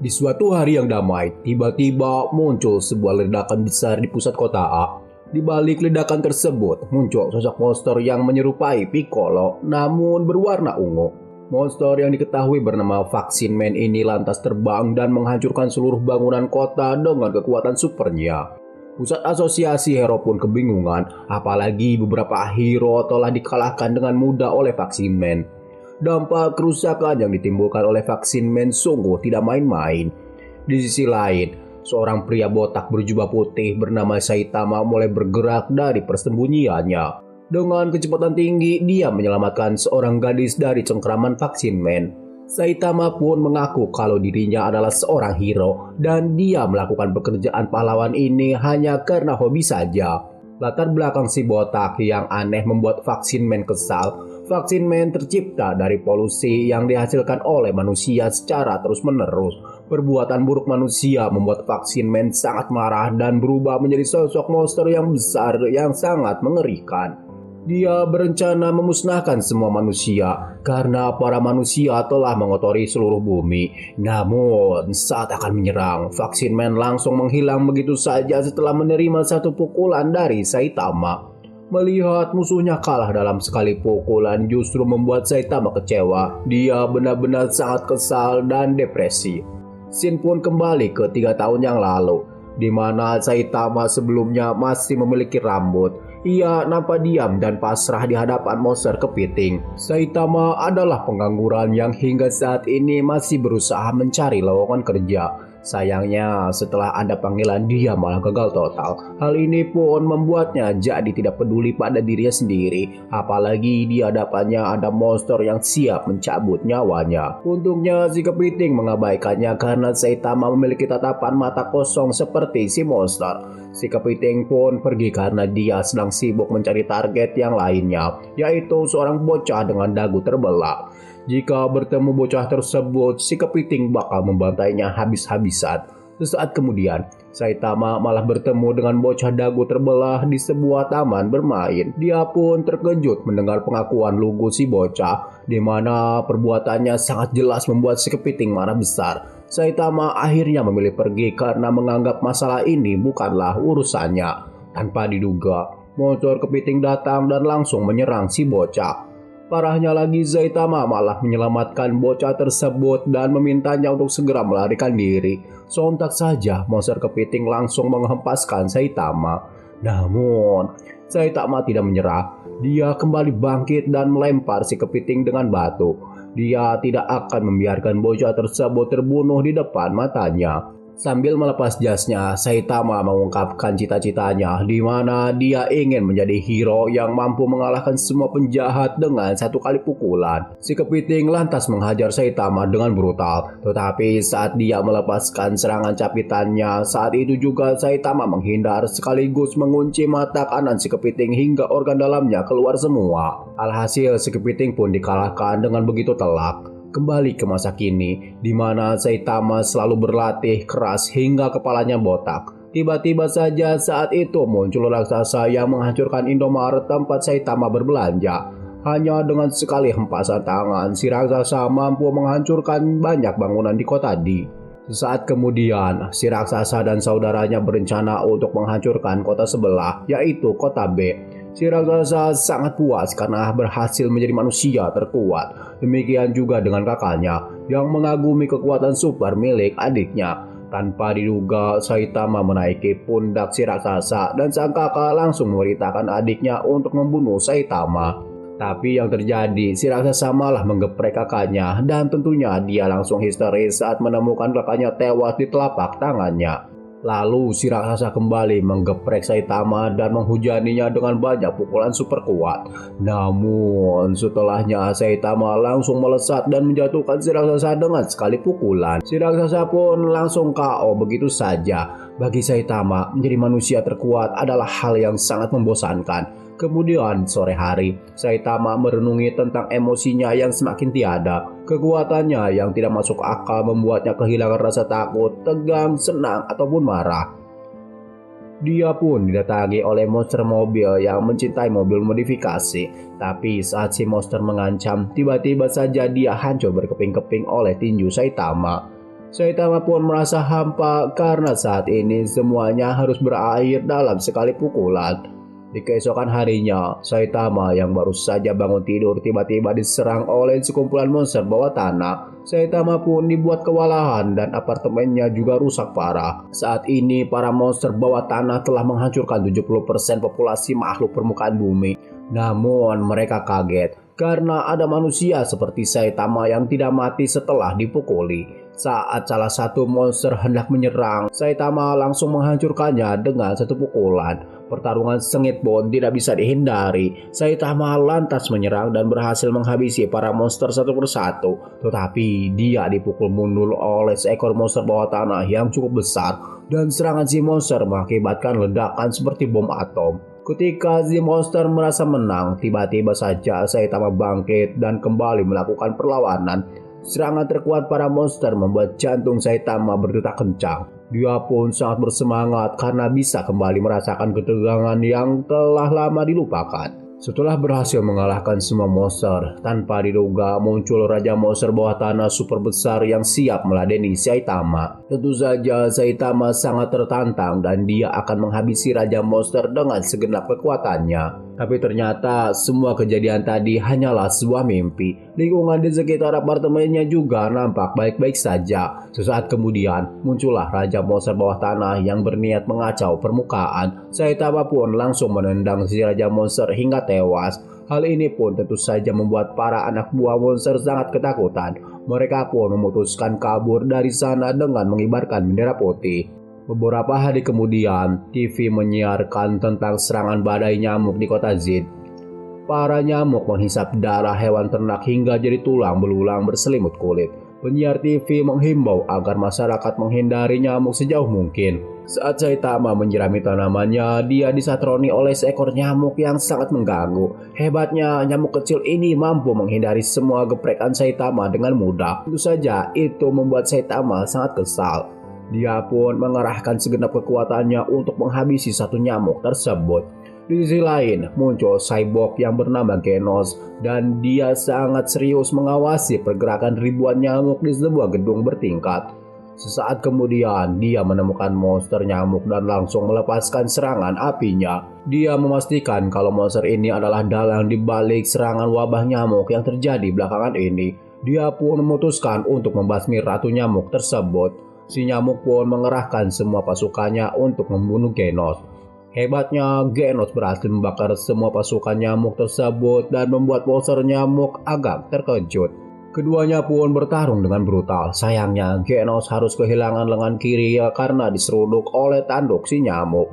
Di suatu hari yang damai, tiba-tiba muncul sebuah ledakan besar di pusat kota A. Di balik ledakan tersebut, muncul sosok monster yang menyerupai Piccolo, namun berwarna ungu. Monster yang diketahui bernama Vaksin Man ini lantas terbang dan menghancurkan seluruh bangunan kota dengan kekuatan supernya. Pusat asosiasi hero pun kebingungan, apalagi beberapa hero telah dikalahkan dengan mudah oleh Vaksin Man. Dampak kerusakan yang ditimbulkan oleh Vaksin Man sungguh tidak main-main. Di sisi lain, seorang pria botak berjubah putih bernama Saitama mulai bergerak dari persembunyiannya. Dengan kecepatan tinggi, dia menyelamatkan seorang gadis dari cengkraman Vaksin Man. Saitama pun mengaku kalau dirinya adalah seorang hero dan dia melakukan pekerjaan pahlawan ini hanya karena hobi saja. Latar belakang si botak yang aneh membuat Vaksin Man kesal. Vaksin Man tercipta dari polusi yang dihasilkan oleh manusia secara terus-menerus. Perbuatan buruk manusia membuat Vaksin Man sangat marah dan berubah menjadi sosok monster yang besar yang sangat mengerikan. Dia berencana memusnahkan semua manusia karena para manusia telah mengotori seluruh bumi. Namun saat akan menyerang, Vaksin Man langsung menghilang begitu saja setelah menerima satu pukulan dari Saitama. Melihat musuhnya kalah dalam sekali pukulan justru membuat Saitama kecewa. Dia benar-benar sangat kesal dan depresi. Scene pun kembali ke 3 tahun yang lalu, di mana Saitama sebelumnya masih memiliki rambut. Ia nampak diam dan pasrah di hadapan monster kepiting. Saitama adalah pengangguran yang hingga saat ini masih berusaha mencari lowongan kerja. Sayangnya setelah ada panggilan dia malah gagal total. Hal ini pun membuatnya jadi tidak peduli pada dirinya sendiri. Apalagi di hadapannya ada monster yang siap mencabut nyawanya. Untungnya si kepiting mengabaikannya karena Saitama memiliki tatapan mata kosong seperti si monster. Si kepiting pun pergi karena dia sedang sibuk mencari target yang lainnya, yaitu seorang bocah dengan dagu terbelah. Jika bertemu bocah tersebut, si kepiting bakal membantainya habis-habisan. Sesaat kemudian, Saitama malah bertemu dengan bocah dagu terbelah di sebuah taman bermain. Dia pun terkejut mendengar pengakuan lugu si bocah, di mana perbuatannya sangat jelas membuat si kepiting marah besar. Saitama akhirnya memilih pergi karena menganggap masalah ini bukanlah urusannya. Tanpa diduga, monster kepiting datang dan langsung menyerang si bocah. Parahnya lagi, Saitama malah menyelamatkan bocah tersebut dan memintanya untuk segera melarikan diri. Sontak saja monster kepiting langsung menghempaskan Saitama. Namun, Saitama tidak menyerah. Dia kembali bangkit dan melempar si kepiting dengan batu. Dia tidak akan membiarkan bocah tersebut terbunuh di depan matanya. Sambil melepas jasnya, Saitama mengungkapkan cita-citanya di mana dia ingin menjadi hero yang mampu mengalahkan semua penjahat dengan satu kali pukulan. Si kepiting lantas menghajar Saitama dengan brutal, tetapi saat dia melepaskan serangan capitannya, saat itu juga Saitama menghindar sekaligus mengunci mata kanan si kepiting hingga organ dalamnya keluar semua. Alhasil si kepiting pun dikalahkan dengan begitu telak. Kembali ke masa kini, di mana Saitama selalu berlatih keras hingga kepalanya botak. Tiba-tiba saja saat itu muncul raksasa yang menghancurkan Indomaret tempat Saitama berbelanja. Hanya dengan sekali hempasan tangan, si raksasa mampu menghancurkan banyak bangunan di kota D. Sesaat kemudian, si raksasa dan saudaranya berencana untuk menghancurkan kota sebelah, yaitu kota B. Si raksasa sangat puas karena berhasil menjadi manusia terkuat. Demikian juga dengan kakaknya yang mengagumi kekuatan super milik adiknya. Tanpa diduga, Saitama menaiki pundak si raksasa dan sang kakak langsung memerintahkan adiknya untuk membunuh Saitama. Tapi yang terjadi, si raksasa malah menggeprek kakaknya dan tentunya dia langsung histeris saat menemukan kakaknya tewas di telapak tangannya. Lalu si raksasa kembali menggeprek Saitama dan menghujaninya dengan banyak pukulan super kuat. Namun setelahnya Saitama langsung melesat dan menjatuhkan si raksasa dengan sekali pukulan. Si raksasa pun langsung KO begitu saja. Bagi Saitama, menjadi manusia terkuat adalah hal yang sangat membosankan. Kemudian sore hari, Saitama merenungi tentang emosinya yang semakin tiada. Kekuatannya yang tidak masuk akal membuatnya kehilangan rasa takut, tegang, senang, ataupun marah. Dia pun didatangi oleh monster mobil yang mencintai mobil modifikasi. Tapi saat si monster mengancam, tiba-tiba saja dia hancur berkeping-keping oleh tinju Saitama. Saitama pun merasa hampa karena saat ini semuanya harus berakhir dalam sekali pukulan. Di keesokan harinya, Saitama yang baru saja bangun tidur tiba-tiba diserang oleh sekumpulan monster bawah tanah. Saitama pun dibuat kewalahan dan apartemennya juga rusak parah. Saat ini para monster bawah tanah telah menghancurkan 70% populasi makhluk permukaan bumi. Namun mereka kaget karena ada manusia seperti Saitama yang tidak mati setelah dipukuli. Saat salah satu monster hendak menyerang, Saitama langsung menghancurkannya dengan satu pukulan. Pertarungan sengit pun tidak bisa dihindari. Saitama lantas menyerang dan berhasil menghabisi para monster satu persatu. Tetapi dia dipukul mundur oleh seekor monster bawah tanah yang cukup besar. Dan serangan si monster mengakibatkan ledakan seperti bom atom. Ketika si monster merasa menang, tiba-tiba saja Saitama bangkit dan kembali melakukan perlawanan. Serangan terkuat para monster membuat jantung Saitama berdetak kencang. Dia pun sangat bersemangat karena bisa kembali merasakan ketegangan yang telah lama dilupakan. Setelah berhasil mengalahkan semua monster, tanpa diduga muncul Raja Monster bawah tanah super besar yang siap meladeni Saitama. Tentu saja Saitama sangat tertantang dan dia akan menghabisi Raja Monster dengan segenap kekuatannya. Tapi ternyata semua kejadian tadi hanyalah sebuah mimpi. Lingkungan di sekitar apartemennya juga nampak baik-baik saja. Sesaat kemudian muncullah Raja Monster bawah tanah yang berniat mengacau permukaan. Saitama pun langsung menendang si Raja Monster hingga tewas. Hal ini pun tentu saja membuat para anak buah monster sangat ketakutan. Mereka pun memutuskan kabur dari sana dengan mengibarkan bendera putih. Beberapa hari kemudian, TV menyiarkan tentang serangan badai nyamuk di kota Zid. Para nyamuk menghisap darah hewan ternak hingga jadi tulang belulang berselimut kulit. Penyiar TV menghimbau agar masyarakat menghindari nyamuk sejauh mungkin. Saat Saitama menyirami tanamannya, dia disatroni oleh seekor nyamuk yang sangat mengganggu. Hebatnya, nyamuk kecil ini mampu menghindari semua geprekan Saitama dengan mudah. Tentu saja, itu membuat Saitama sangat kesal. Dia pun mengerahkan segenap kekuatannya untuk menghabisi satu nyamuk tersebut. Di sisi lain, muncul cyborg yang bernama Genos dan dia sangat serius mengawasi pergerakan ribuan nyamuk di sebuah gedung bertingkat. Sesaat kemudian, dia menemukan monster nyamuk dan langsung melepaskan serangan apinya. Dia memastikan kalau monster ini adalah dalang di balik serangan wabah nyamuk yang terjadi belakangan ini. Dia pun memutuskan untuk membasmi ratu nyamuk tersebut. Si nyamuk pun mengerahkan semua pasukannya untuk membunuh Genos. Hebatnya, Genos berhasil membakar semua pasukan nyamuk tersebut dan membuat monster nyamuk agak terkejut. Keduanya pun bertarung dengan brutal. Sayangnya, Genos harus kehilangan lengan kiri karena diseruduk oleh tanduk si nyamuk.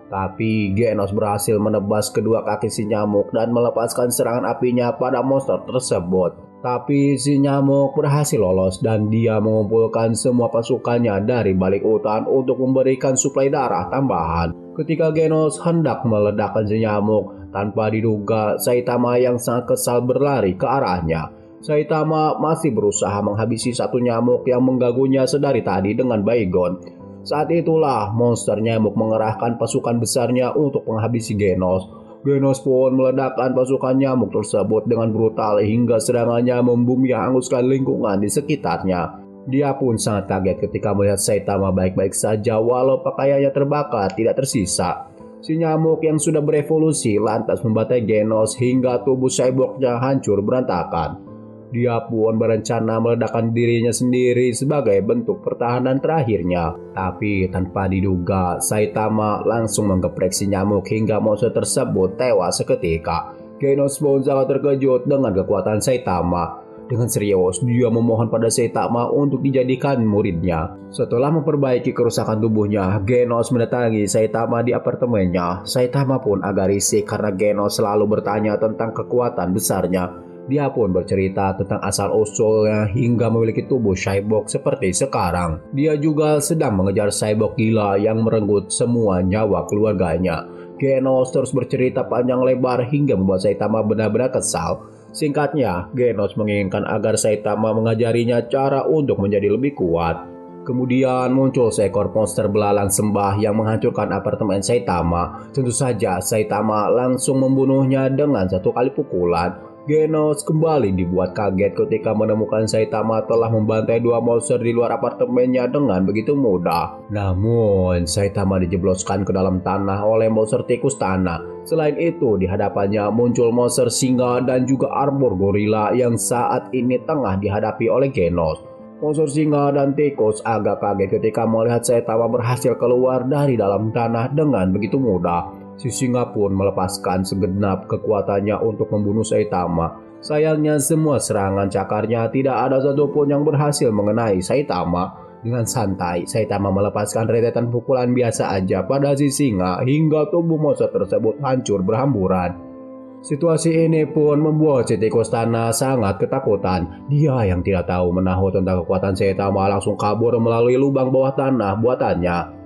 Tapi Genos berhasil menebas kedua kaki si nyamuk dan melepaskan serangan apinya pada monster tersebut. Tapi si nyamuk berhasil lolos dan dia mengumpulkan semua pasukannya dari balik hutan untuk memberikan suplai darah tambahan. Ketika Genos hendak meledakkan si nyamuk, tanpa diduga Saitama yang sangat kesal berlari ke arahnya. Saitama masih berusaha menghabisi satu nyamuk yang mengganggunya sedari tadi dengan baygon. Saat itulah monster nyamuk mengerahkan pasukan besarnya untuk menghabisi Genos. Genos pun meledakkan pasukan nyamuk tersebut dengan brutal hingga serangannya membumi hanguskan lingkungan di sekitarnya. Dia pun sangat kaget ketika melihat Saitama baik-baik saja walau pakaiannya terbakar tidak tersisa. Si nyamuk yang sudah berevolusi lantas membatai Genos hingga tubuh cyborgnya hancur berantakan. Dia pun berencana meledakkan dirinya sendiri sebagai bentuk pertahanan terakhirnya. Tapi tanpa diduga, Saitama langsung menggeprek si nyamuk hingga monster tersebut tewas seketika. Genos pun sangat terkejut dengan kekuatan Saitama. Dengan serius, dia memohon pada Saitama untuk dijadikan muridnya. Setelah memperbaiki kerusakan tubuhnya, Genos mendatangi Saitama di apartemennya. Saitama pun agak risih karena Genos selalu bertanya tentang kekuatan besarnya. Dia pun bercerita tentang asal-usulnya hingga memiliki tubuh cyborg seperti sekarang. Dia juga sedang mengejar cyborg gila yang merenggut semua nyawa keluarganya. Genos terus bercerita panjang lebar hingga membuat Saitama benar-benar kesal. Singkatnya, Genos menginginkan agar Saitama mengajarinya cara untuk menjadi lebih kuat. Kemudian muncul seekor monster belalang sembah yang menghancurkan apartemen Saitama. Tentu saja Saitama langsung membunuhnya dengan satu kali pukulan. Genos kembali dibuat kaget ketika menemukan Saitama telah membantai dua monster di luar apartemennya dengan begitu mudah. Namun, Saitama dijebloskan ke dalam tanah oleh monster tikus tanah. Selain itu, di hadapannya muncul monster singa dan juga armor gorila yang saat ini tengah dihadapi oleh Genos. Monster singa dan tikus agak kaget ketika melihat Saitama berhasil keluar dari dalam tanah dengan begitu mudah. Si singa pun melepaskan segenap kekuatannya untuk membunuh Saitama. Sayangnya semua serangan cakarnya tidak ada satupun yang berhasil mengenai Saitama. Dengan santai, Saitama melepaskan rentetan pukulan biasa aja pada si singa hingga tubuh monster tersebut hancur berhamburan. Situasi ini pun membuat si tikus tanah sangat ketakutan. Dia yang tidak tahu menahu tentang kekuatan Saitama langsung kabur melalui lubang bawah tanah buatannya.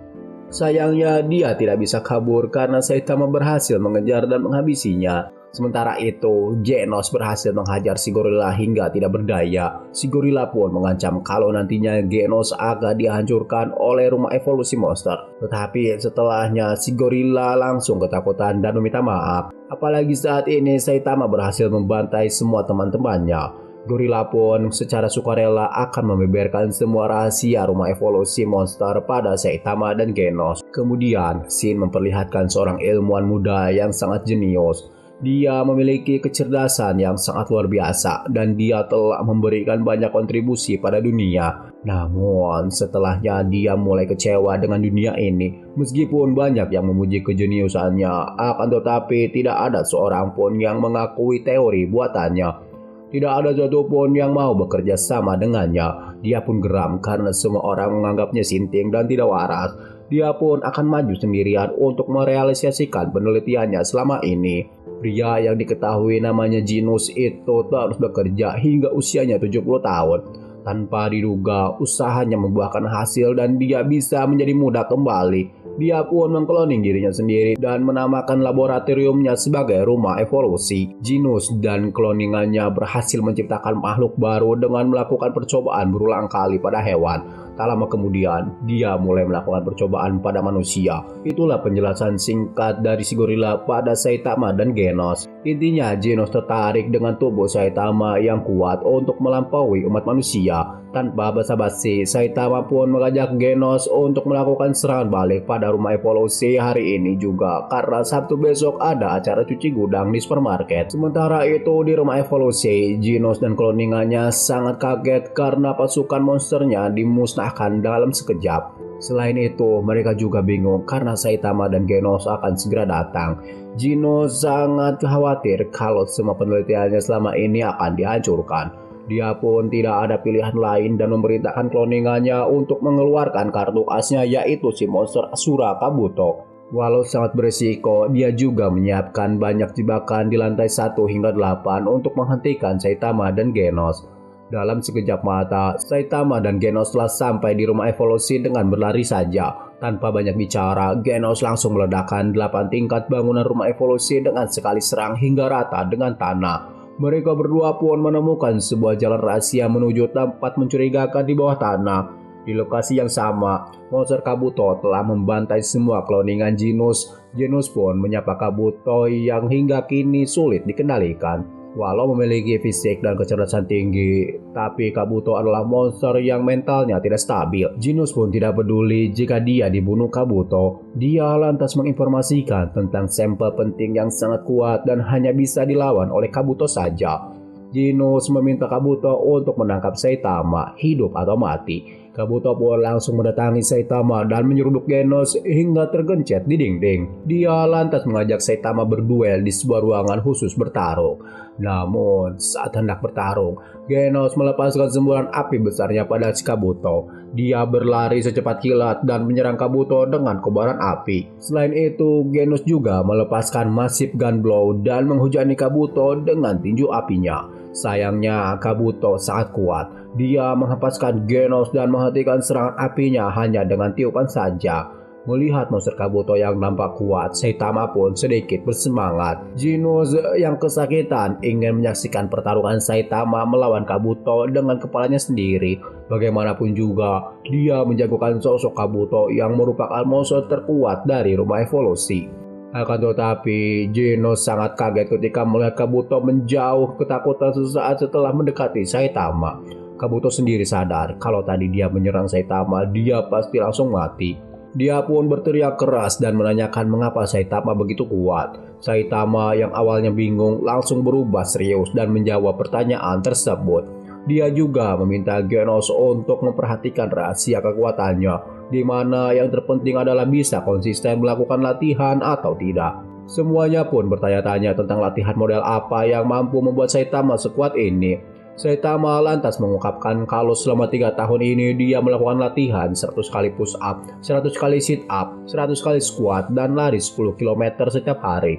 Sayangnya dia tidak bisa kabur karena Saitama berhasil mengejar dan menghabisinya. Sementara itu, Genos berhasil menghajar si gorila hingga tidak berdaya. Si gorila pun mengancam kalau nantinya Genos akan dihancurkan oleh rumah evolusi monster. Tetapi setelahnya si gorila langsung ketakutan dan meminta maaf. Apalagi saat ini Saitama berhasil membantai semua teman-temannya. Gorila pun secara sukarela akan membeberkan semua rahasia rumah evolusi monster pada Saitama dan Genos. Kemudian, Shin memperlihatkan seorang ilmuwan muda yang sangat jenius. Dia memiliki kecerdasan yang sangat luar biasa dan dia telah memberikan banyak kontribusi pada dunia. Namun, setelahnya dia mulai kecewa dengan dunia ini. Meskipun banyak yang memuji kejeniusannya, akan tetapi tidak ada seorang pun yang mengakui teori buatannya. Tidak ada satupun yang mau bekerja sama dengannya. Dia pun geram karena semua orang menganggapnya sinting dan tidak waras. Dia pun akan maju sendirian untuk merealisasikan penelitiannya selama ini. Pria yang diketahui namanya Genos itu terus bekerja hingga usianya 70 tahun. Tanpa diduga, usahanya membuahkan hasil dan dia bisa menjadi muda kembali. Dia pun mengkloning dirinya sendiri dan menamakan laboratoriumnya sebagai rumah evolusi. Genos dan kloningannya berhasil menciptakan makhluk baru dengan melakukan percobaan berulang kali pada hewan. Tak lama kemudian, dia mulai melakukan percobaan pada manusia. Itulah penjelasan singkat dari si gorila pada Saitama dan Genos. Intinya, Genos tertarik dengan tubuh Saitama yang kuat untuk melampaui umat manusia. Tanpa basa-basi, Saitama pun mengajak Genos untuk melakukan serangan balik pada rumah evolusi hari ini juga karena Sabtu besok ada acara cuci gudang di supermarket. Sementara itu di rumah evolusi, Genos dan kloningannya sangat kaget karena pasukan monsternya dimusnahkan dalam sekejap. Selain itu, mereka juga bingung karena Saitama dan Genos akan segera datang. Genos sangat khawatir kalau semua penelitiannya selama ini akan dihancurkan. Dia pun tidak ada pilihan lain dan memerintahkan kloningannya untuk mengeluarkan kartu asnya yaitu si monster Asura Kabuto. Walau sangat berisiko, dia juga menyiapkan banyak jebakan di lantai 1 hingga 8 untuk menghentikan Saitama dan Genos. Dalam sekejap mata, Saitama dan Genos telah sampai di rumah evolusi dengan berlari saja. Tanpa banyak bicara, Genos langsung meledakkan 8 tingkat bangunan rumah evolusi dengan sekali serang hingga rata dengan tanah. Mereka berdua pun menemukan sebuah jalan rahasia menuju tempat mencurigakan di bawah tanah. Di lokasi yang sama, monster Kabuto telah membantai semua kloningan Genos. Genos pun menyapa Kabuto yang hingga kini sulit dikendalikan. Walau memiliki fisik dan kecerdasan tinggi, tapi Kabuto adalah monster yang mentalnya tidak stabil. Genos pun tidak peduli jika dia dibunuh Kabuto. Dia lantas menginformasikan tentang sampel penting yang sangat kuat dan hanya bisa dilawan oleh Kabuto saja. Genos meminta Kabuto untuk menangkap Saitama, hidup atau mati. Kabuto pun langsung mendatangi Saitama dan menyeruduk Genos hingga tergencet di dinding. Dia lantas mengajak Saitama berduel di sebuah ruangan khusus bertarung. Namun, saat hendak bertarung, Genos melepaskan semburan api besarnya pada si Kabuto. Dia berlari secepat kilat dan menyerang Kabuto dengan kobaran api. Selain itu, Genos juga melepaskan Massive Gun Blow dan menghujani Kabuto dengan tinju apinya. Sayangnya, Kabuto sangat kuat. Dia menghempaskan Genos dan menghentikan serangan apinya hanya dengan tiupan saja. Melihat monster Kabuto yang nampak kuat, Saitama pun sedikit bersemangat. Genos yang kesakitan ingin menyaksikan pertarungan Saitama melawan Kabuto dengan kepalanya sendiri. Bagaimanapun juga, dia menjagokan sosok Kabuto yang merupakan monster terkuat dari rumah evolusi. Akan tetapi, Gino sangat kaget ketika melihat Kabuto menjauh ketakutan sesaat setelah mendekati Saitama. Kabuto sendiri sadar kalau tadi dia menyerang Saitama, dia pasti langsung mati. Dia pun berteriak keras dan menanyakan mengapa Saitama begitu kuat. Saitama yang awalnya bingung langsung berubah serius dan menjawab pertanyaan tersebut. Dia juga meminta Genos untuk memperhatikan rahasia kekuatannya, di mana yang terpenting adalah bisa konsisten melakukan latihan atau tidak. Semuanya pun bertanya-tanya tentang latihan model apa yang mampu membuat Saitama sekuat ini. Saitama lantas mengungkapkan kalau selama 3 tahun ini dia melakukan latihan 100 kali push up, 100 kali sit up, 100 kali squat, dan lari 10 km setiap hari.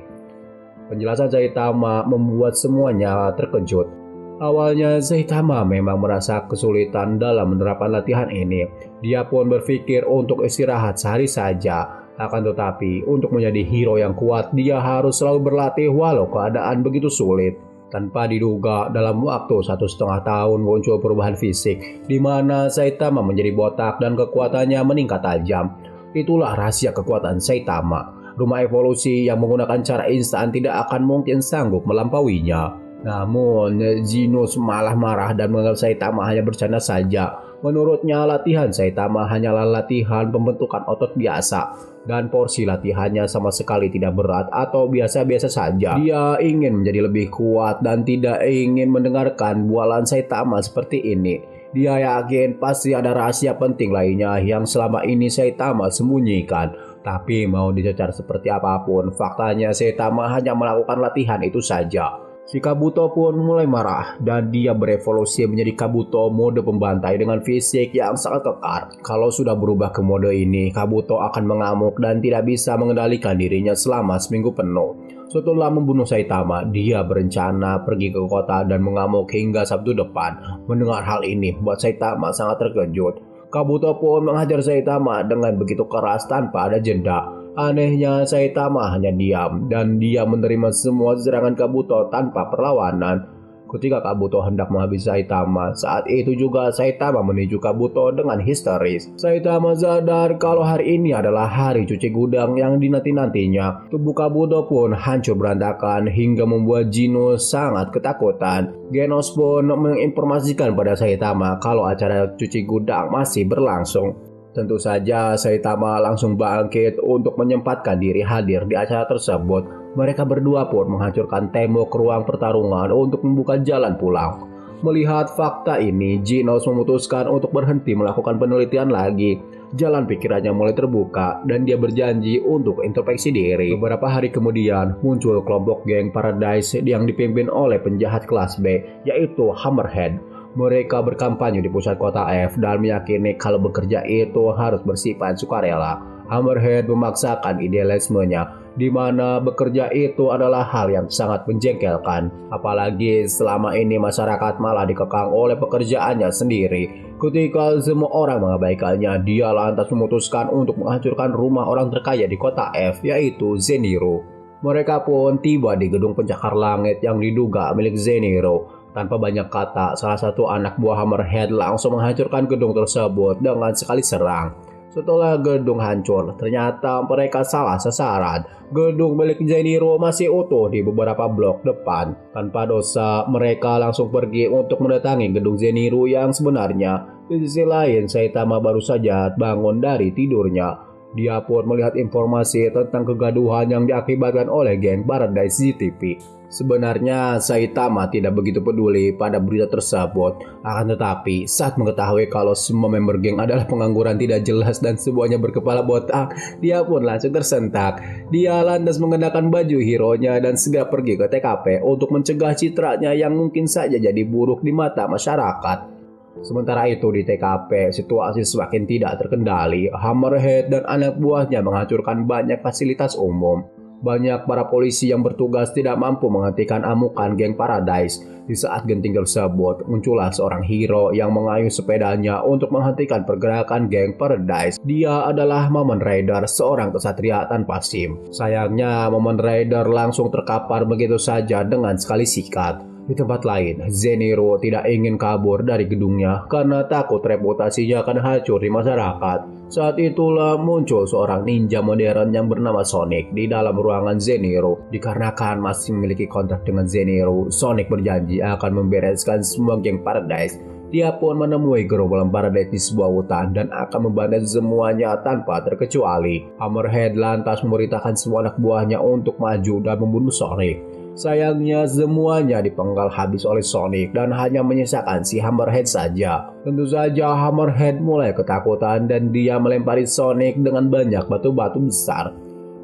Penjelasan Saitama membuat semuanya terkejut. Awalnya Saitama memang merasa kesulitan dalam menerapkan latihan ini. Dia pun berpikir untuk istirahat sehari saja. Akan tetapi untuk menjadi hero yang kuat dia harus selalu berlatih walau keadaan begitu sulit. Tanpa diduga dalam waktu 1,5 tahun muncul perubahan fisik di mana Saitama menjadi botak dan kekuatannya meningkat tajam. Itulah rahasia kekuatan Saitama. Rumah evolusi yang menggunakan cara instan tidak akan mungkin sanggup melampauinya. Namun, Genos malah marah dan menganggap Saitama hanya bercanda saja. Menurutnya, latihan Saitama hanyalah latihan pembentukan otot biasa, dan porsi latihannya sama sekali tidak berat atau biasa-biasa saja. Dia ingin menjadi lebih kuat dan tidak ingin mendengarkan bualan Saitama seperti ini. Dia yakin pasti ada rahasia penting lainnya yang selama ini Saitama sembunyikan. Tapi mau dicecar seperti apapun, faktanya Saitama hanya melakukan latihan itu saja. Si Kabuto pun mulai marah dan dia berevolusi menjadi Kabuto mode pembantai dengan fisik yang sangat kekar. Kalau sudah berubah ke mode ini, Kabuto akan mengamuk dan tidak bisa mengendalikan dirinya selama seminggu penuh. Setelah membunuh Saitama, dia berencana pergi ke kota dan mengamuk hingga Sabtu depan. Mendengar hal ini membuat Saitama sangat terkejut. Kabuto pun menghajar Saitama dengan begitu keras tanpa ada jeda. Anehnya Saitama hanya diam dan dia menerima semua serangan Kabuto tanpa perlawanan. Ketika Kabuto hendak menghabisi Saitama, saat itu juga Saitama menuju Kabuto dengan histeris. Saitama sadar kalau hari ini adalah hari cuci gudang yang dinanti-nantinya. Tubuh Kabuto pun hancur berantakan hingga membuat Genos sangat ketakutan. Genos pun menginformasikan pada Saitama kalau acara cuci gudang masih berlangsung. Tentu saja Saitama langsung bangkit untuk menyempatkan diri hadir di acara tersebut. Mereka berdua pun menghancurkan tembok ruang pertarungan untuk membuka jalan pulang. Melihat fakta ini, Genos memutuskan untuk berhenti melakukan penelitian lagi. Jalan pikirannya mulai terbuka dan dia berjanji untuk introspeksi diri. Beberapa hari kemudian muncul kelompok geng Paradise yang dipimpin oleh penjahat kelas B, yaitu Hammerhead. Mereka berkampanye di pusat kota F dan meyakini kalau bekerja itu harus bersifat sukarela. Hammerhead memaksakan idealismenya, di mana bekerja itu adalah hal yang sangat menjengkelkan. Apalagi selama ini masyarakat malah dikekang oleh pekerjaannya sendiri. Ketika semua orang mengabaikannya, dia lantas memutuskan untuk menghancurkan rumah orang terkaya di kota F, yaitu Zeniro. Mereka pun tiba di gedung pencakar langit yang diduga milik Zeniro. Tanpa banyak kata, salah satu anak buah Hammerhead langsung menghancurkan gedung tersebut dengan sekali serang. Setelah gedung hancur, ternyata mereka salah sasaran. Gedung milik Zeniro masih utuh di beberapa blok depan. Tanpa dosa, mereka langsung pergi untuk mendatangi gedung Zeniro yang sebenarnya. Di sisi lain, Saitama baru saja bangun dari tidurnya. Dia pun melihat informasi tentang kegaduhan yang diakibatkan oleh geng Paradise GTP. Sebenarnya Saitama tidak begitu peduli pada berita tersebut. Akan tetapi saat mengetahui kalau semua member geng adalah pengangguran tidak jelas dan semuanya berkepala botak, dia pun langsung tersentak. Dia lantas mengenakan baju hero-nya dan segera pergi ke TKP untuk mencegah citranya yang mungkin saja jadi buruk di mata masyarakat. Sementara itu di TKP, situasi semakin tidak terkendali. Hammerhead dan anak buahnya menghancurkan banyak fasilitas umum. Banyak para polisi yang bertugas tidak mampu menghentikan amukan geng Paradise. Di saat genting tersebut, muncullah seorang hero yang mengayuh sepedanya untuk menghentikan pergerakan geng Paradise. Dia adalah Momen Rider, seorang kesatria tanpa SIM. Sayangnya, Momen Rider langsung terkapar begitu saja dengan sekali sikat. Di tempat lain, Zeniro tidak ingin kabur dari gedungnya karena takut reputasinya akan hancur di masyarakat. Saat itulah muncul seorang ninja modern yang bernama Sonic di dalam ruangan Zeniro. Dikarenakan masih memiliki kontrak dengan Zeniro, Sonic berjanji akan membereskan semua geng Paradise. Dia pun menemui gerombolan Paradise di sebuah hutan dan akan membantai semuanya tanpa terkecuali. Hammerhead lantas memerintahkan semua anak buahnya untuk maju dan membunuh Sonic. Sayangnya semuanya dipenggal habis oleh Sonic dan hanya menyisakan si Hammerhead saja. Tentu saja Hammerhead mulai ketakutan dan dia melempari Sonic dengan banyak batu-batu besar.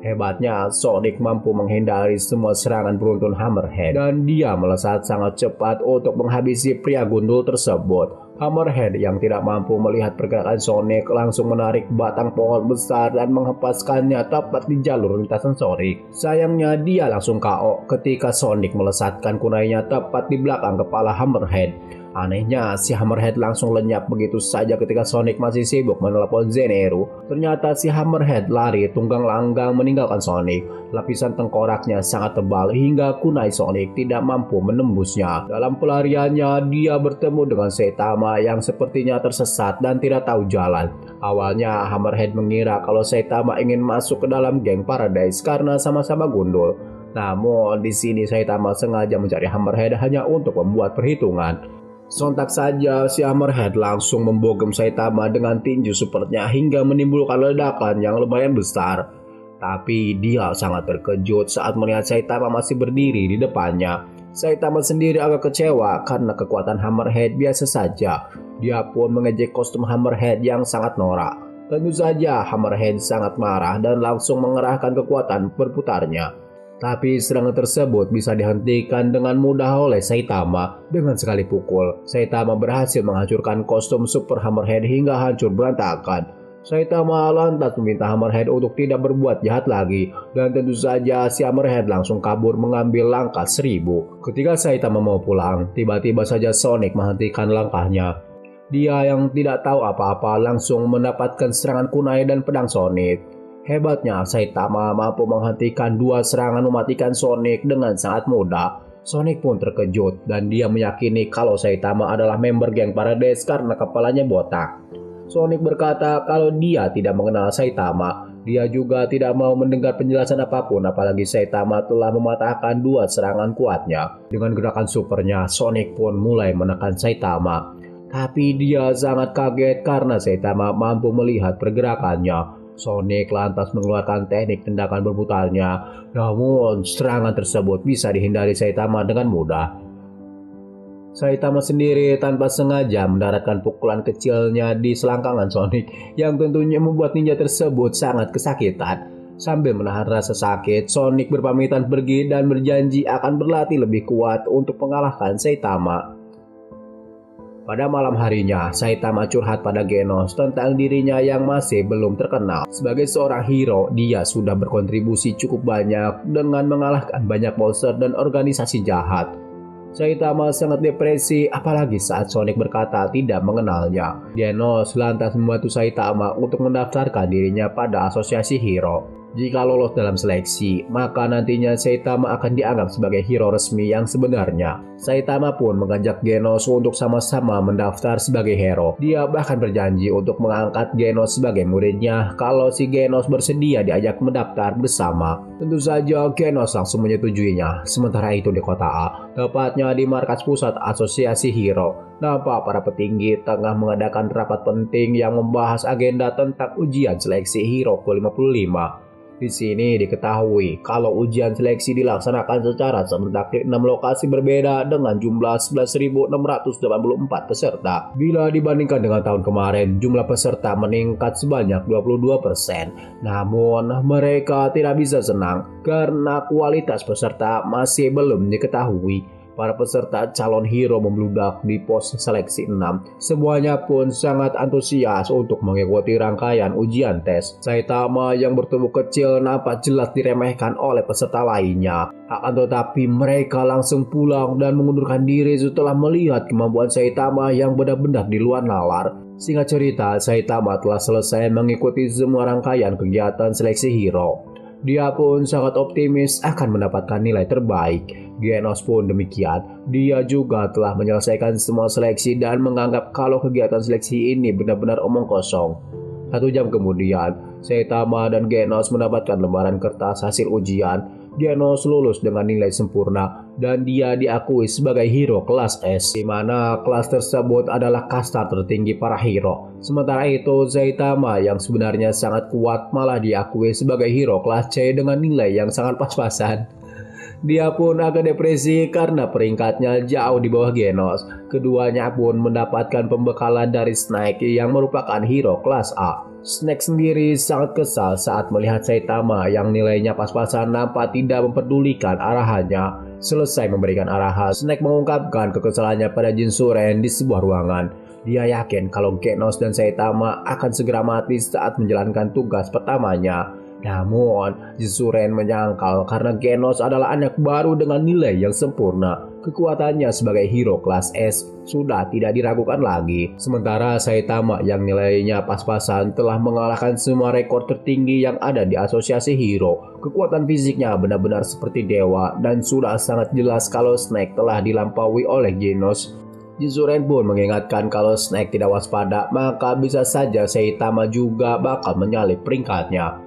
Hebatnya, Sonic mampu menghindari semua serangan beruntun Hammerhead dan dia melesat sangat cepat untuk menghabisi pria gundul tersebut. Hammerhead yang tidak mampu melihat pergerakan Sonic langsung menarik batang pohon besar dan menghempaskannya tepat di jalur lintasan Sonic. Sayangnya dia langsung KO ketika Sonic melesatkan kunainya tepat di belakang kepala Hammerhead. Anehnya, si Hammerhead langsung lenyap begitu saja ketika Sonic masih sibuk menelepon Zeniro. Ternyata si Hammerhead lari tunggang langgang meninggalkan Sonic. Lapisan tengkoraknya sangat tebal hingga kunai Sonic tidak mampu menembusnya. Dalam pelariannya, dia bertemu dengan Saitama yang sepertinya tersesat dan tidak tahu jalan. Awalnya, Hammerhead mengira kalau Saitama ingin masuk ke dalam geng Paradise karena sama-sama gundul. Namun, di sini Saitama sengaja mencari Hammerhead hanya untuk membuat perhitungan. Sontak saja si Hammerhead langsung membogem Saitama dengan tinju supernya hingga menimbulkan ledakan yang lumayan besar. Tapi dia sangat terkejut saat melihat Saitama masih berdiri di depannya. Saitama sendiri agak kecewa karena kekuatan Hammerhead biasa saja. Dia pun mengejek kostum Hammerhead yang sangat norak. Tentu saja Hammerhead sangat marah dan langsung mengerahkan kekuatan berputarnya. Tapi serangan tersebut bisa dihentikan dengan mudah oleh Saitama. Dengan sekali pukul, Saitama berhasil menghancurkan kostum Super Hammerhead hingga hancur berantakan. Saitama lantas meminta Hammerhead untuk tidak berbuat jahat lagi. Dan tentu saja si Hammerhead langsung kabur mengambil langkah 1000. Ketika Saitama mau pulang, tiba-tiba saja Sonic menghentikan langkahnya. Dia yang tidak tahu apa-apa langsung mendapatkan serangan kunai dan pedang Sonic. Hebatnya, Saitama mampu menghentikan dua serangan mematikan Sonic dengan sangat mudah. Sonic pun terkejut dan dia meyakini kalau Saitama adalah member geng Paradise karena kepalanya botak. Sonic berkata kalau dia tidak mengenal Saitama. Dia juga tidak mau mendengar penjelasan apapun apalagi Saitama telah mematahkan dua serangan kuatnya. Dengan gerakan supernya, Sonic pun mulai menekan Saitama. Tapi dia sangat kaget karena Saitama mampu melihat pergerakannya. Sonic lantas mengeluarkan teknik tendakan berputarnya, namun serangan tersebut bisa dihindari Saitama dengan mudah. Saitama sendiri tanpa sengaja mendaratkan pukulan kecilnya di selangkangan Sonic yang tentunya membuat ninja tersebut sangat kesakitan. Sambil menahan rasa sakit, Sonic berpamitan pergi dan berjanji akan berlatih lebih kuat untuk mengalahkan Saitama. Pada malam harinya, Saitama curhat pada Genos tentang dirinya yang masih belum terkenal. Sebagai seorang hero, dia sudah berkontribusi cukup banyak dengan mengalahkan banyak monster dan organisasi jahat. Saitama sangat depresi apalagi saat Sonic berkata tidak mengenalnya. Genos lantas membantu Saitama untuk mendaftarkan dirinya pada asosiasi hero. Jika lolos dalam seleksi, maka nantinya Saitama akan dianggap sebagai hero resmi yang sebenarnya. Saitama pun mengajak Genos untuk sama-sama mendaftar sebagai hero. Dia bahkan berjanji untuk mengangkat Genos sebagai muridnya kalau si Genos bersedia diajak mendaftar bersama. Tentu saja Genos langsung menyetujuinya. Sementara itu di kota A, tepatnya di markas pusat asosiasi hero, nampak para petinggi tengah mengadakan rapat penting yang membahas agenda tentang ujian seleksi hero ke-55. Di sini diketahui kalau ujian seleksi dilaksanakan secara serentak di 6 lokasi berbeda dengan jumlah 11.684 peserta. Bila dibandingkan dengan tahun kemarin, jumlah peserta meningkat sebanyak 22%. Namun, mereka tidak bisa senang karena kualitas peserta masih belum diketahui. Para peserta calon hero membludak di pos seleksi 6. Semuanya pun sangat antusias untuk mengikuti rangkaian ujian tes. Saitama yang bertubuh kecil nampak jelas diremehkan oleh peserta lainnya. Akan tetapi mereka langsung pulang dan mengundurkan diri setelah melihat kemampuan Saitama yang benar-benar di luar nalar. Singkat cerita, Saitama telah selesai mengikuti semua rangkaian kegiatan seleksi hero. Dia pun sangat optimis akan mendapatkan nilai terbaik. Genos pun demikian. Dia juga telah menyelesaikan semua seleksi dan menganggap kalau kegiatan seleksi ini benar-benar omong kosong. 1 jam kemudian, Saitama dan Genos mendapatkan lembaran kertas hasil ujian. Genos lulus dengan nilai sempurna dan dia diakui sebagai hero kelas S, di mana kelas tersebut adalah kasta tertinggi para hero. Sementara itu, Saitama yang sebenarnya sangat kuat malah diakui sebagai hero kelas C dengan nilai yang sangat pas-pasan. Dia pun agak depresi karena peringkatnya jauh di bawah Genos. Keduanya pun mendapatkan pembekalan dari Snake yang merupakan hero kelas A. Snake sendiri sangat kesal saat melihat Saitama yang nilainya pas-pasan nampak tidak memperdulikan arahannya. Selesai memberikan arahan, Snake mengungkapkan kekesalannya pada Jinzuren di sebuah ruangan. Dia yakin kalau Genos dan Saitama akan segera mati saat menjalankan tugas pertamanya. Namun, Jinzuren menyangkal karena Genos adalah anak baru dengan nilai yang sempurna. Kekuatannya sebagai hero kelas S sudah tidak diragukan lagi. Sementara Saitama yang nilainya pas-pasan telah mengalahkan semua rekor tertinggi yang ada di asosiasi hero. Kekuatan fisiknya benar-benar seperti dewa dan sudah sangat jelas kalau Snake telah dilampaui oleh Genos. Jinzuren pun mengingatkan kalau Snake tidak waspada, maka bisa saja Saitama juga bakal menyalip peringkatnya.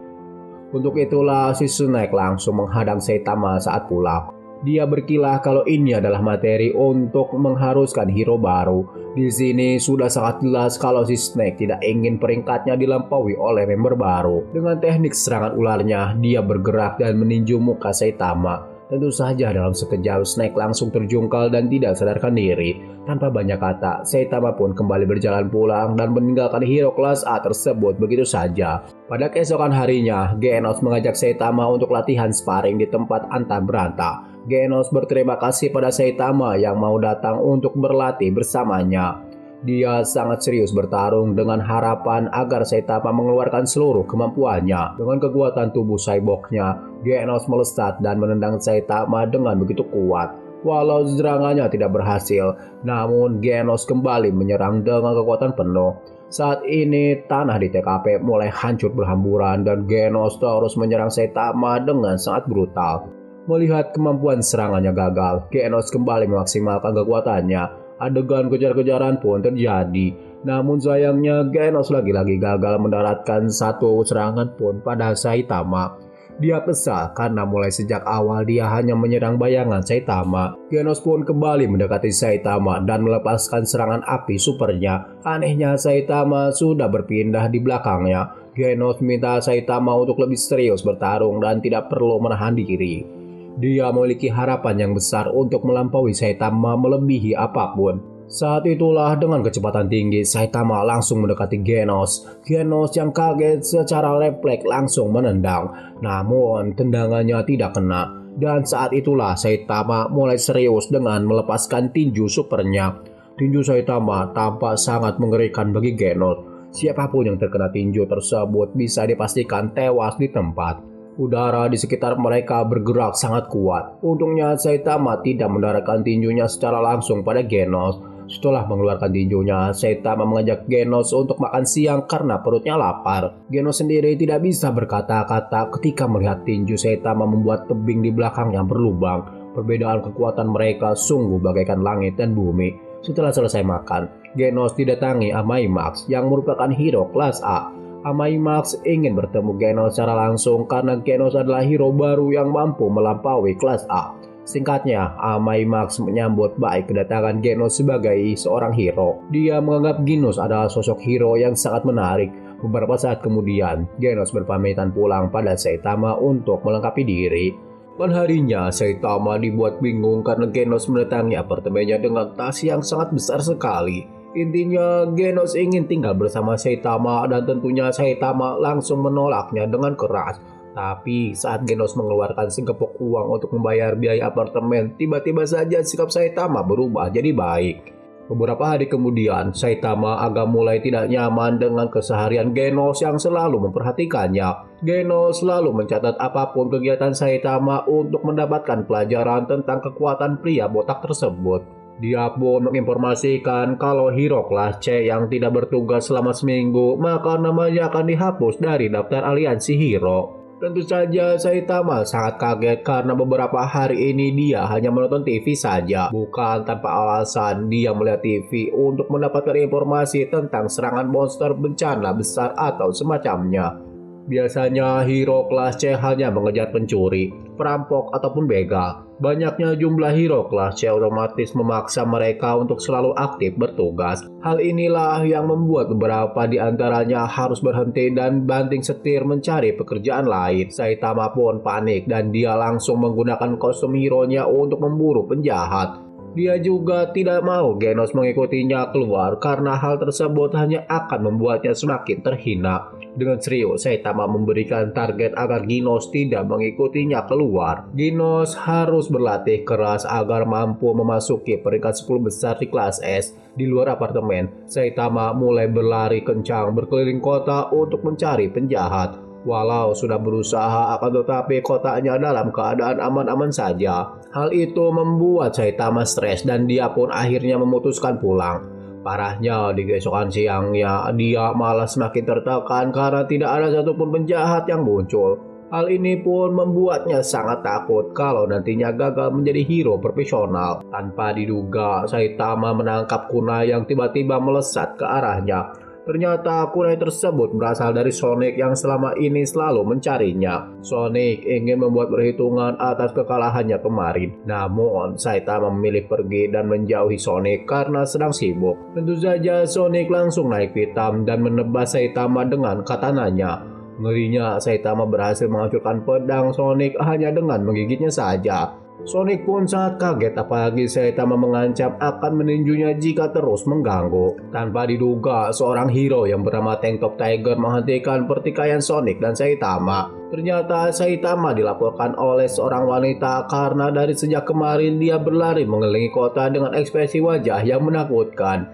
Untuk itulah si Snake langsung menghadang Saitama saat pulang. Dia berkilah kalau ini adalah materi untuk mengharuskan hero baru. Di sini sudah sangat jelas kalau si Snake tidak ingin peringkatnya dilampaui oleh member baru. Dengan teknik serangan ularnya, dia bergerak dan meninju muka Saitama. Tentu saja dalam sekejap Snake langsung terjungkal dan tidak sadarkan diri. Tanpa banyak kata, Saitama pun kembali berjalan pulang dan meninggalkan hero kelas A tersebut begitu saja. Pada keesokan harinya, Genos mengajak Saitama untuk latihan sparring di tempat antar beranta. Genos berterima kasih pada Saitama yang mau datang untuk berlatih bersamanya. Dia sangat serius bertarung dengan harapan agar Saitama mengeluarkan seluruh kemampuannya. Dengan kekuatan tubuh cyborgnya, Genos melesat dan menendang Saitama dengan begitu kuat. Walau serangannya tidak berhasil, namun Genos kembali menyerang dengan kekuatan penuh. Saat ini tanah di TKP mulai hancur berhamburan dan Genos terus menyerang Saitama dengan sangat brutal. Melihat kemampuan serangannya gagal, Genos kembali memaksimalkan kekuatannya. Adegan kejar-kejaran pun terjadi. Namun sayangnya Genos lagi-lagi gagal mendaratkan satu serangan pun pada Saitama. Dia kesal karena mulai sejak awal dia hanya menyerang bayangan Saitama. Genos pun kembali mendekati Saitama dan melepaskan serangan api supernya. Anehnya Saitama sudah berpindah di belakangnya. Genos minta Saitama untuk lebih serius bertarung dan tidak perlu menahan diri. Dia memiliki harapan yang besar untuk melampaui Saitama melebihi apapun. Saat itulah dengan kecepatan tinggi Saitama langsung mendekati Genos. Genos yang kaget secara refleks langsung menendang. Namun tendangannya tidak kena. Dan saat itulah Saitama mulai serius dengan melepaskan tinju supernya. Tinju Saitama tampak sangat mengerikan bagi Genos. Siapapun yang terkena tinju tersebut bisa dipastikan tewas di tempat. Udara di sekitar mereka bergerak sangat kuat. Untungnya Saitama tidak mendaratkan tinjunya secara langsung pada Genos. Setelah mengeluarkan tinjunya, Saitama mengajak Genos untuk makan siang karena perutnya lapar. Genos sendiri tidak bisa berkata-kata ketika melihat tinju Saitama membuat tebing di belakang yang berlubang. Perbedaan kekuatan mereka sungguh bagaikan langit dan bumi. Setelah selesai makan, Genos didatangi Amai Max yang merupakan hero kelas A. Amai Max ingin bertemu Genos secara langsung karena Genos adalah hero baru yang mampu melampaui kelas A. Singkatnya, Amai Max menyambut baik kedatangan Genos sebagai seorang hero. Dia menganggap Genos adalah sosok hero yang sangat menarik. Beberapa saat kemudian, Genos berpamitan pulang pada Saitama untuk melengkapi diri. Pada harinya, Saitama dibuat bingung karena Genos mendatangi apartemennya dengan tas yang sangat besar sekali. Intinya, Genos ingin tinggal bersama Saitama dan tentunya Saitama langsung menolaknya dengan keras. Tapi saat Genos mengeluarkan segepok uang untuk membayar biaya apartemen, tiba-tiba saja sikap Saitama berubah jadi baik. Beberapa hari kemudian, Saitama agak mulai tidak nyaman dengan keseharian Genos yang selalu memperhatikannya. Genos selalu mencatat apapun kegiatan Saitama untuk mendapatkan pelajaran tentang kekuatan pria botak tersebut. Dia pun menginformasikan kalau hero kelas C yang tidak bertugas selama seminggu, maka namanya akan dihapus dari daftar aliansi hero. Tentu saja Saitama sangat kaget karena beberapa hari ini dia hanya menonton TV saja. Bukan tanpa alasan dia melihat TV untuk mendapatkan informasi tentang serangan monster bencana besar atau semacamnya. Biasanya hero kelas C hanya mengejar pencuri, perampok ataupun begal. Banyaknya jumlah hero kelas C otomatis memaksa mereka untuk selalu aktif bertugas. Hal inilah yang membuat beberapa di antaranya harus berhenti dan banting setir mencari pekerjaan lain. Saitama pun panik dan dia langsung menggunakan kostum hero-nya untuk memburu penjahat. Dia juga tidak mau Genos mengikutinya keluar karena hal tersebut hanya akan membuatnya semakin terhina. Dengan serius, Saitama memberikan target agar Genos tidak mengikutinya keluar. Genos harus berlatih keras agar mampu memasuki peringkat 10 besar di kelas S. Di luar apartemen, Saitama mulai berlari kencang berkeliling kota untuk mencari penjahat. Walau sudah berusaha, akan tetapi kotanya dalam keadaan aman-aman saja. Hal itu membuat Saitama stres dan dia pun akhirnya memutuskan pulang. Parahnya, di keesokan siangnya dia malah semakin tertekan karena tidak ada satupun penjahat yang muncul. Hal ini pun membuatnya sangat takut kalau nantinya gagal menjadi hero profesional. Tanpa diduga, Saitama menangkap kunai yang tiba-tiba melesat ke arahnya. Ternyata kunai tersebut berasal dari Sonic yang selama ini selalu mencarinya. Sonic ingin membuat perhitungan atas kekalahannya kemarin. Namun, Saitama memilih pergi dan menjauhi Sonic karena sedang sibuk. Tentu saja Sonic langsung naik pitam dan menebas Saitama dengan katananya. Ngerinya, Saitama berhasil menghancurkan pedang Sonic hanya dengan menggigitnya saja. Sonic pun sangat kaget apalagi Saitama mengancam akan meninjunya jika terus mengganggu. Tanpa diduga, seorang hero yang bernama Tank Top Tiger menghentikan pertikaian Sonic dan Saitama. Ternyata Saitama dilaporkan oleh seorang wanita karena dari sejak kemarin dia berlari mengelilingi kota dengan ekspresi wajah yang menakutkan.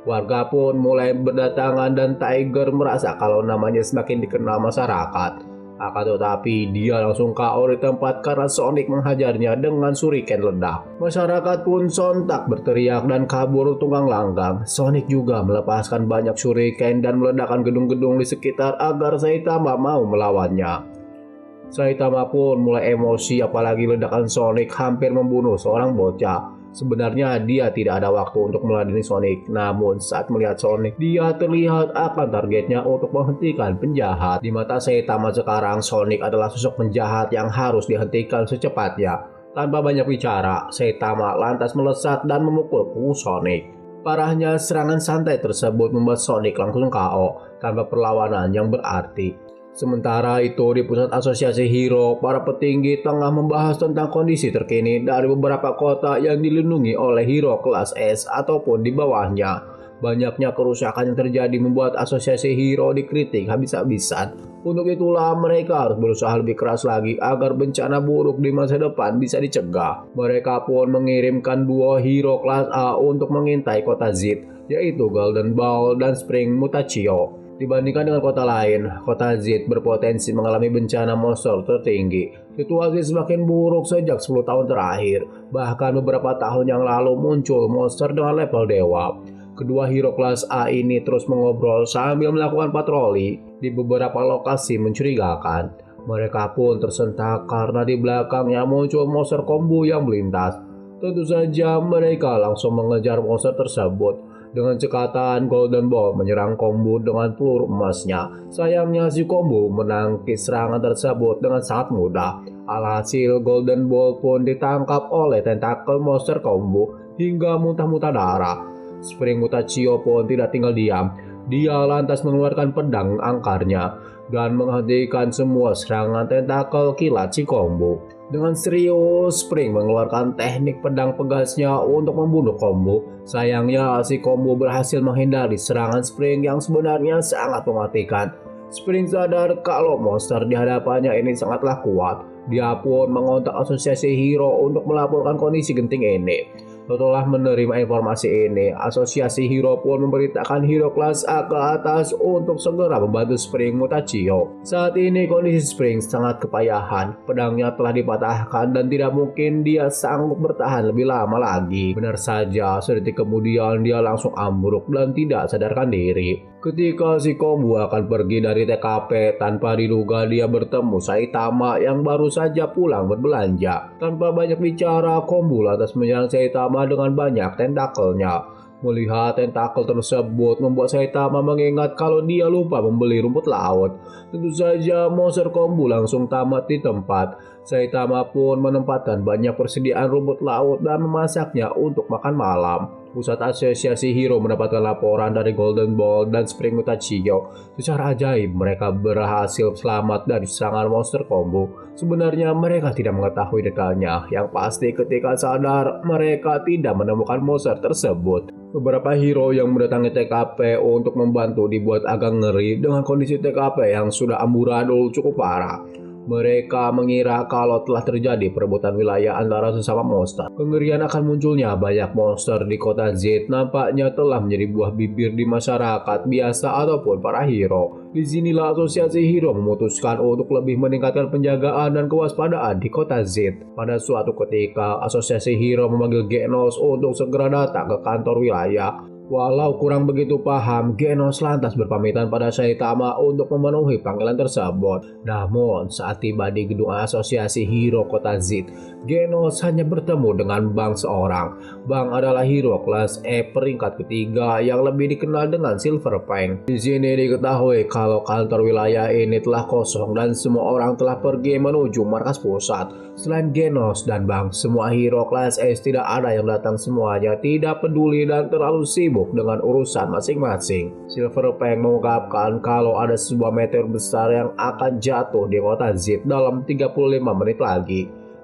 Warga pun mulai berdatangan dan Tiger merasa kalau namanya semakin dikenal masyarakat. Akan tetapi dia langsung KO di tempat karena Sonic menghajarnya dengan shuriken ledak. Masyarakat pun sontak berteriak dan kabur tunggang langgang. Sonic juga melepaskan banyak shuriken dan meledakkan gedung-gedung di sekitar agar Saitama mau melawannya. Saitama pun mulai emosi apalagi ledakan Sonic hampir membunuh seorang bocah. Sebenarnya dia tidak ada waktu untuk meladeni Sonic, namun saat melihat Sonic, dia terlihat akan targetnya untuk menghentikan penjahat. Di mata Saitama sekarang, Sonic adalah sosok penjahat yang harus dihentikan secepatnya. Tanpa banyak bicara, Saitama lantas melesat dan memukul punggung Sonic. Parahnya, serangan santai tersebut membuat Sonic langsung KO tanpa perlawanan yang berarti. Sementara itu di pusat asosiasi hero, para petinggi tengah membahas tentang kondisi terkini dari beberapa kota yang dilindungi oleh hero kelas S ataupun di bawahnya. Banyaknya kerusakan yang terjadi membuat asosiasi hero dikritik habis-habisan. Untuk itulah mereka harus berusaha lebih keras lagi agar bencana buruk di masa depan bisa dicegah. Mereka pun mengirimkan dua hero kelas A untuk mengintai kota Z, yaitu Golden Ball dan Spring Mutachio. Dibandingkan dengan kota lain, kota Z berpotensi mengalami bencana monster tertinggi. Situasi semakin buruk sejak 10 tahun terakhir. Bahkan beberapa tahun yang lalu muncul monster dengan level dewa. Kedua hero kelas A ini terus mengobrol sambil melakukan patroli di beberapa lokasi mencurigakan. Mereka pun tersentak karena di belakangnya muncul monster combo yang melintas. Tentu saja mereka langsung mengejar monster tersebut. Dengan cekatan, Golden Ball menyerang Combo dengan peluru emasnya. Sayangnya si Combo menangkis serangan tersebut dengan sangat mudah. Alhasil, Golden Ball pun ditangkap oleh tentakel monster Combo hingga muntah-muntah darah. Spring Mutachio pun tidak tinggal diam. Dia lantas mengeluarkan pedang angkarnya dan menghentikan semua serangan tentakel kilat si Combo. Dengan serius, Spring mengeluarkan teknik pedang pegasnya untuk membunuh Combo. Sayangnya, si Combo berhasil menghindari serangan Spring yang sebenarnya sangat mematikan. Spring sadar kalau monster di hadapannya ini sangatlah kuat. Dia pun mengontak asosiasi hero untuk melaporkan kondisi genting ini. Setelah menerima informasi ini, asosiasi hero pun memberitakan hero kelas A ke atas untuk segera membantu Spring Mutachio. Saat ini kondisi Spring sangat kepayahan, pedangnya telah dipatahkan dan tidak mungkin dia sanggup bertahan lebih lama lagi. Benar saja, sedetik kemudian dia langsung ambruk dan tidak sadarkan diri. Ketika si Kombu akan pergi dari TKP, tanpa diduga dia bertemu Saitama yang baru saja pulang berbelanja. Tanpa banyak bicara, Kombu lantas menyerang Saitama dengan banyak tentakelnya. Melihat tentakel tersebut membuat Saitama mengingat kalau dia lupa membeli rumput laut. Tentu saja monster Kombu langsung tamat di tempat. Saitama pun menempatkan banyak persediaan rumput laut dan memasaknya untuk makan malam. Pusat Asosiasi Hero mendapatkan laporan dari Golden Ball dan Spring Mutachio. Secara ajaib mereka berhasil selamat dari serangan monster Kombu. Sebenarnya mereka tidak mengetahui detailnya. Yang pasti ketika sadar mereka tidak menemukan monster tersebut. Beberapa hero yang mendatangi TKP untuk membantu dibuat agak ngeri dengan kondisi TKP yang sudah amburadul cukup parah. Mereka mengira kalau telah terjadi perebutan wilayah antara sesama monster. Kengerian akan munculnya banyak monster di kota Z nampaknya telah menjadi buah bibir di masyarakat biasa ataupun para hero. Disinilah Asosiasi Hero memutuskan untuk lebih meningkatkan penjagaan dan kewaspadaan di kota Z. Pada suatu ketika, Asosiasi Hero memanggil Genos untuk segera datang ke kantor wilayah. Walau kurang begitu paham, Genos lantas berpamitan pada Saitama untuk memenuhi panggilan tersebut. Namun, saat tiba di gedung Asosiasi Hero Kota Z, Genos hanya bertemu dengan Bang seorang. Bang adalah hero kelas E peringkat ketiga yang lebih dikenal dengan Silver Fang. Di sini diketahui kalau kantor wilayah ini telah kosong dan semua orang telah pergi menuju markas pusat. Selain Genos dan Bang, semua hero kelas S tidak ada yang datang, semuanya tidak peduli dan terlalu sibuk dengan urusan masing-masing. Silver Fang mengungkapkan kalau ada sebuah meteor besar yang akan jatuh di kota Z dalam 35 menit lagi.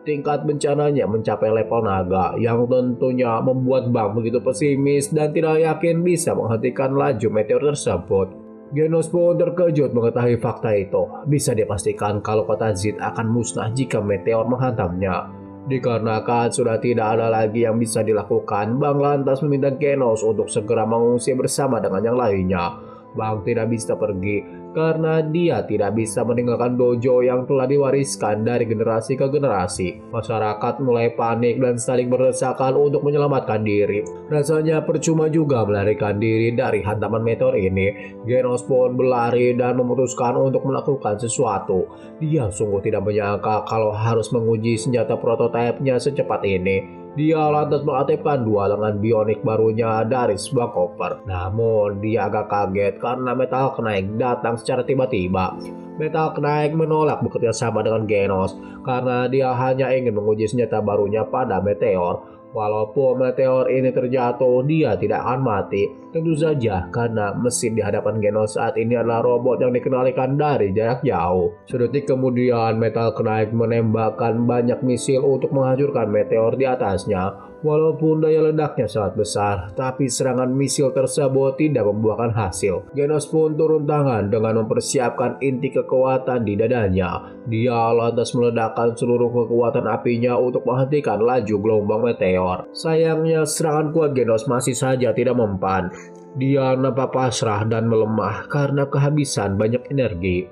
Tingkat bencananya mencapai level naga yang tentunya membuat Bang begitu pesimis dan tidak yakin bisa menghentikan laju meteor tersebut. Genos pun terkejut mengetahui fakta itu. Bisa dipastikan kalau kota Z akan musnah jika meteor menghantamnya. Dikarenakan sudah tidak ada lagi yang bisa dilakukan, Bang lantas meminta Genos untuk segera mengungsi bersama dengan yang lainnya. Bang tidak bisa pergi karena dia tidak bisa meninggalkan dojo yang telah diwariskan dari generasi ke generasi. Masyarakat mulai panik dan saling berdesakan untuk menyelamatkan diri. Rasanya percuma juga melarikan diri dari hantaman meteor ini. Genos pun berlari dan memutuskan untuk melakukan sesuatu. Dia sungguh tidak menyangka kalau harus menguji senjata prototipenya secepat ini. Dia lantas mengaktifkan dua lengan bionik barunya dari sebuah koper. Namun dia agak kaget karena Metal Knight datang secara tiba-tiba. Metal Knight menolak bekerja sama dengan Genos karena dia hanya ingin menguji senjata barunya pada meteor. Walaupun meteor ini terjatuh, dia tidak akan mati. Tentu saja karena mesin di hadapan Genos saat ini adalah robot yang dikendalikan dari jarak jauh. Sedetik kemudian, Metal Knight menembakkan banyak misil untuk menghancurkan meteor di atasnya. Walaupun daya ledaknya sangat besar, tapi serangan misil tersebut tidak membuahkan hasil. Genos pun turun tangan dengan mempersiapkan inti kekuatan di dadanya. Dia lantas meledakkan seluruh kekuatan apinya untuk menghentikan laju gelombang meteor. Sayangnya serangan kuat Genos masih saja tidak mempan. Dia nampak pasrah dan melemah karena kehabisan banyak energi.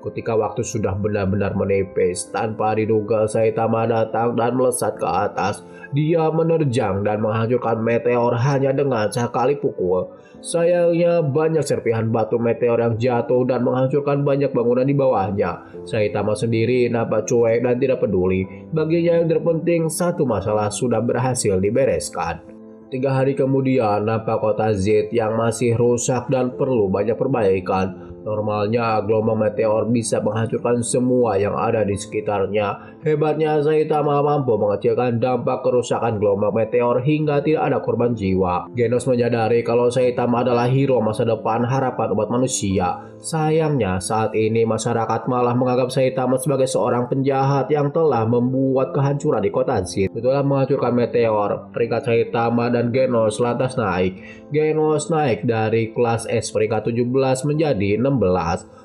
Ketika waktu sudah benar-benar menipis, tanpa diduga Saitama datang dan melesat ke atas. Dia menerjang dan menghancurkan meteor hanya dengan sekali pukul. Sayangnya banyak serpihan batu meteor yang jatuh dan menghancurkan banyak bangunan di bawahnya. Saitama sendiri nampak cuek dan tidak peduli. Baginya yang terpenting satu masalah sudah berhasil dibereskan. 3 hari kemudian nampak kota Z yang masih rusak dan perlu banyak perbaikan. Normalnya gelombang meteor bisa menghancurkan semua yang ada di sekitarnya. Hebatnya Saitama mampu mengecilkan dampak kerusakan gelombang meteor hingga tidak ada korban jiwa. Genos menyadari kalau Saitama adalah hero masa depan harapan umat manusia. Sayangnya saat ini masyarakat malah menganggap Saitama sebagai seorang penjahat yang telah membuat kehancuran di kota Z. Setelah menghancurkan meteor, peringkat Saitama dan Genos lantas naik. Genos naik dari kelas S peringkat 17 menjadi 16.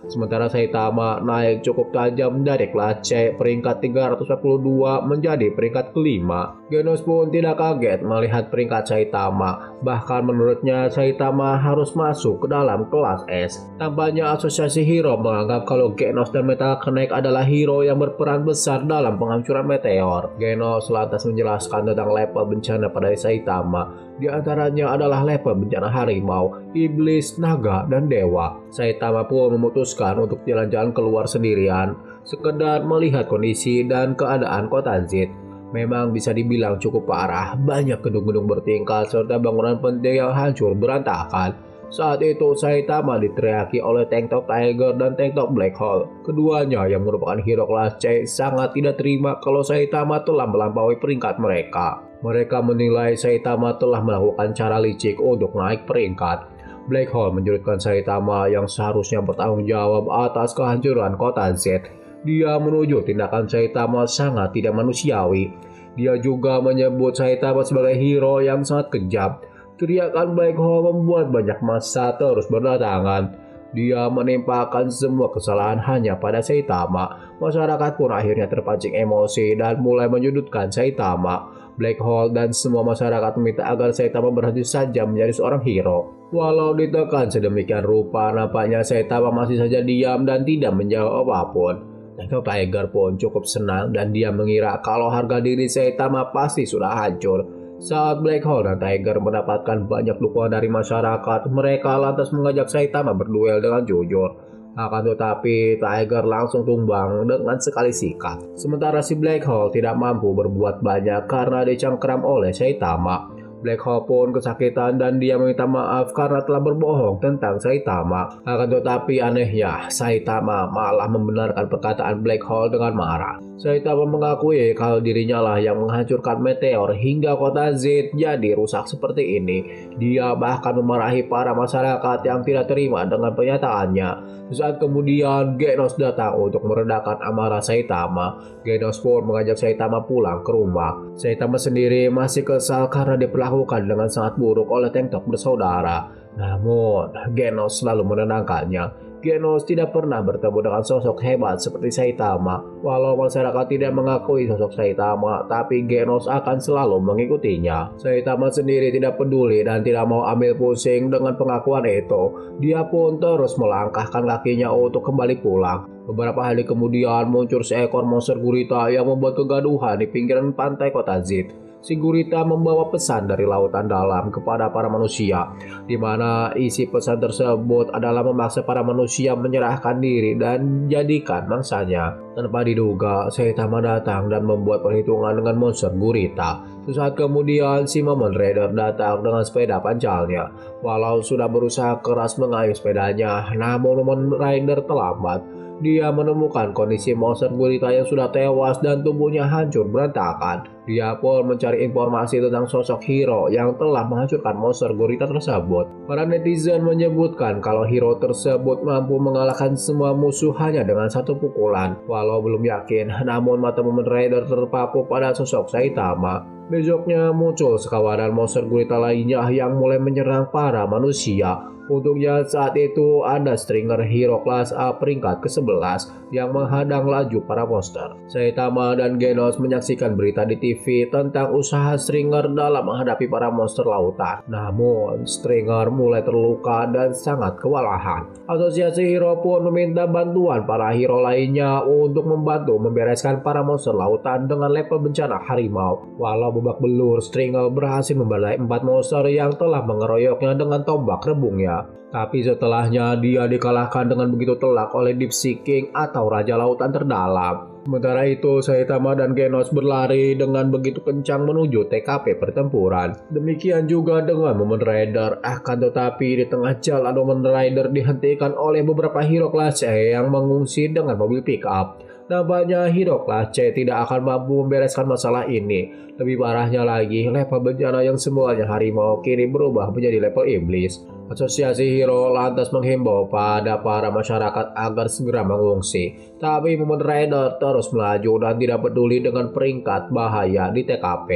Sementara Saitama naik cukup tajam dari kelas C peringkat 342 menjadi peringkat kelima. Genos pun tidak kaget melihat peringkat Saitama. Bahkan menurutnya Saitama harus masuk ke dalam kelas S. Tampaknya asosiasi hero menganggap kalau Genos dan Metal Knight adalah hero yang berperan besar dalam penghancuran meteor. Genos lantas menjelaskan tentang level bencana pada Saitama. Di antaranya adalah level bencana harimau, iblis, naga, dan dewa. Saitama pun memutuskan untuk jalan-jalan keluar sendirian, sekedar melihat kondisi dan keadaan kota Z. Memang bisa dibilang cukup parah, banyak gedung-gedung bertingkat serta bangunan penting yang hancur berantakan. Saat itu Saitama diteriaki oleh Tank Top Tiger dan Tank Top Black Hole. Keduanya yang merupakan hero kelas C sangat tidak terima kalau Saitama telah melampaui peringkat mereka. Mereka menilai Saitama telah melakukan cara licik untuk naik peringkat. Black Hole menjurutkan Saitama yang seharusnya bertanggung jawab atas kehancuran kota Z. Dia menuju tindakan Saitama sangat tidak manusiawi. Dia juga menyebut Saitama sebagai hero yang sangat kejam. Teriakan Black Hole membuat banyak massa terus berdatangan. Dia menimpakan semua kesalahan hanya pada Saitama. Masyarakat pun akhirnya terpancing emosi dan mulai menyudutkan Saitama. Black Hole dan semua masyarakat meminta agar Saitama berhenti saja menjadi seorang hero. Walau ditekan sedemikian rupa, nampaknya Saitama masih saja diam dan tidak menjawab apapun. Tank Tiger pun cukup senang dan dia mengira kalau harga diri Saitama pasti sudah hancur. Saat Black Hole dan Tiger mendapatkan banyak dukungan dari masyarakat, mereka lantas mengajak Saitama berduel dengan jujur. Akan tetapi, Tiger langsung tumbang dengan sekali sikat. Sementara si Black Hole tidak mampu berbuat banyak karena dicengkeram oleh Saitama. Black Hole pun kesakitan dan dia meminta maaf karena telah berbohong tentang Saitama. Akan tetapi anehnya, Saitama malah membenarkan perkataan Black Hole dengan marah. Saitama mengakui kalau dirinya lah yang menghancurkan meteor hingga kota Z jadi rusak seperti ini. Dia bahkan memarahi para masyarakat yang tidak terima dengan pernyataannya. Saat kemudian Genos datang untuk meredakan amarah Saitama. Genos pun mengajak Saitama pulang ke rumah. Saitama sendiri masih kesal karena diperlakukan dengan sangat buruk oleh Tank Top bersaudara. Namun, Genos selalu menenangkannya. Genos tidak pernah bertemu dengan sosok hebat seperti Saitama. Walau masyarakat tidak mengakui sosok Saitama, tapi Genos akan selalu mengikutinya. Saitama sendiri tidak peduli dan tidak mau ambil pusing dengan pengakuan itu. Dia pun terus melangkahkan kakinya untuk kembali pulang. Beberapa hari kemudian muncul seekor monster gurita yang membuat kegaduhan di pinggiran pantai kota Z. Si gurita membawa pesan dari lautan dalam kepada para manusia, di mana isi pesan tersebut adalah memaksa para manusia menyerahkan diri dan jadikan mangsanya. Tanpa diduga, Saitama datang dan membuat perhitungan dengan monster gurita. Sesaat kemudian, si Moment Rider datang dengan sepeda pancalnya. Walau sudah berusaha keras mengayuh sepedanya, namun Moment Rider terlambat. Dia menemukan kondisi monster gurita yang sudah tewas dan tubuhnya hancur berantakan. Dia pun mencari informasi tentang sosok hero yang telah menghancurkan monster gurita tersebut. Para netizen menyebutkan kalau hero tersebut mampu mengalahkan semua musuh hanya dengan satu pukulan. Walau belum yakin, namun mata Moment Rider terpaku pada sosok Saitama. Besoknya muncul sekawanan monster gurita lainnya yang mulai menyerang para manusia. Untungnya saat itu ada Stringer hero kelas A peringkat ke-11 yang menghadang laju para monster. Saitama dan Genos menyaksikan berita di TV tentang usaha Stringer dalam menghadapi para monster lautan. Namun, Stringer mulai terluka dan sangat kewalahan. Asosiasi hero pun meminta bantuan para hero lainnya untuk membantu membereskan para monster lautan dengan level bencana harimau. Walau babak belur, Stringer berhasil membelai 4 monster yang telah mengeroyoknya dengan tombak rebungnya. Tapi setelahnya dia dikalahkan dengan begitu telak oleh Deep Sea King atau Raja Lautan Terdalam. Sementara itu, Saitama dan Genos berlari dengan begitu kencang menuju TKP pertempuran. Demikian juga dengan Moment Rider. Akan tetapi di tengah jalan Moment Rider dihentikan oleh beberapa hero kelas C yang mengungsi dengan mobil pickup. Nampaknya hero kelas C tidak akan mampu membereskan masalah ini. Lebih parahnya lagi, level bencana yang semuanya harimau kini berubah menjadi level iblis. Asosiasi hero lantas menghimbau pada para masyarakat agar segera mengungsi. Tapi Moment Rider terus melaju dan tidak peduli dengan peringkat bahaya di TKP.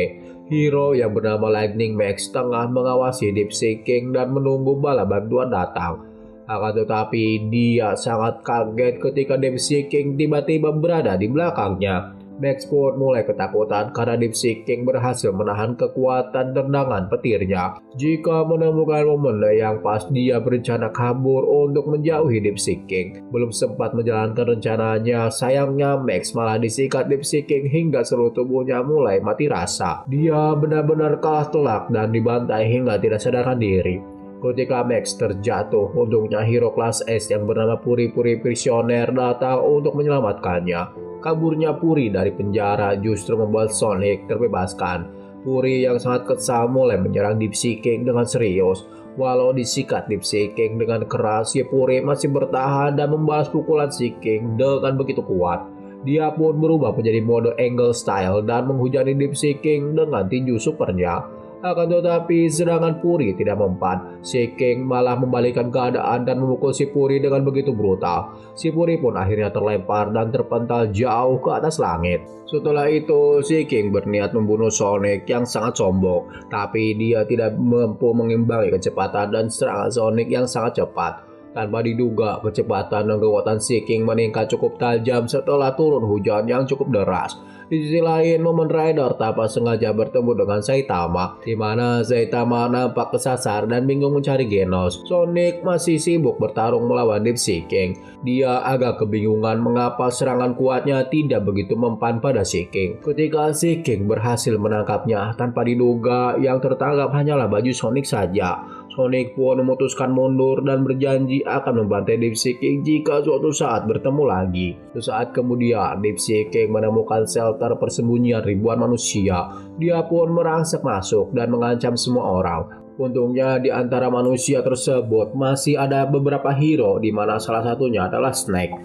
Hero yang bernama Lightning Max tengah mengawasi Deep Sea King dan menunggu bala bantuan datang. Akan tetapi dia sangat kaget ketika Deep Sea King tiba-tiba berada di belakangnya. Max pun mulai ketakutan karena Deep Sea King berhasil menahan kekuatan tendangan petirnya. Jika menemukan momen yang pas, dia berencana kabur untuk menjauhi Deep Sea King. Belum sempat menjalankan rencananya, sayangnya Max malah disikat Deep Sea King hingga seluruh tubuhnya mulai mati rasa. Dia benar-benar kalah telak dan dibantai hingga tidak sadarkan diri. Ketika Max terjatuh, untungnya hero kelas S yang bernama Puri-Puri Prisoner datang untuk menyelamatkannya. Kaburnya Puri dari penjara justru membuat Sonic terbebaskan. Puri yang sangat kesal mulai menyerang Deep Sea King dengan serius. Walau disikat Deep Sea King dengan keras, si Puri masih bertahan dan membalas pukulan si King dengan begitu kuat. Dia pun berubah menjadi mode Angle Style dan menghujani Deep Sea King dengan tinju supernya. Akan tetapi serangan Puri tidak mempan. Si King malah membalikkan keadaan dan memukul si Puri dengan begitu brutal. Si Puri pun akhirnya terlempar dan terpental jauh ke atas langit. Setelah itu, si King berniat membunuh Sonic yang sangat sombong. Tapi dia tidak mampu mengimbangi kecepatan dan serangan Sonic yang sangat cepat. Tanpa diduga, kecepatan dan kekuatan si King meningkat cukup tajam setelah turun hujan yang cukup deras. Di sisi lain, Kamen Rider tanpa sengaja bertemu dengan Saitama, di mana Saitama nampak kesasar dan bingung mencari Genos. Sonic masih sibuk bertarung melawan Deep Sea King. Dia agak kebingungan mengapa serangan kuatnya tidak begitu mempan pada si King. Ketika si King berhasil menangkapnya, tanpa diduga yang tertangkap hanyalah baju Sonic saja. Sonic pun memutuskan mundur dan berjanji akan membantai Deep Sea King jika suatu saat bertemu lagi. Sesaat kemudian, Deep Sea King menemukan shelter persembunyian ribuan manusia. Dia pun merangsek masuk dan mengancam semua orang. Untungnya di antara manusia tersebut masih ada beberapa hero, di mana salah satunya adalah Snake.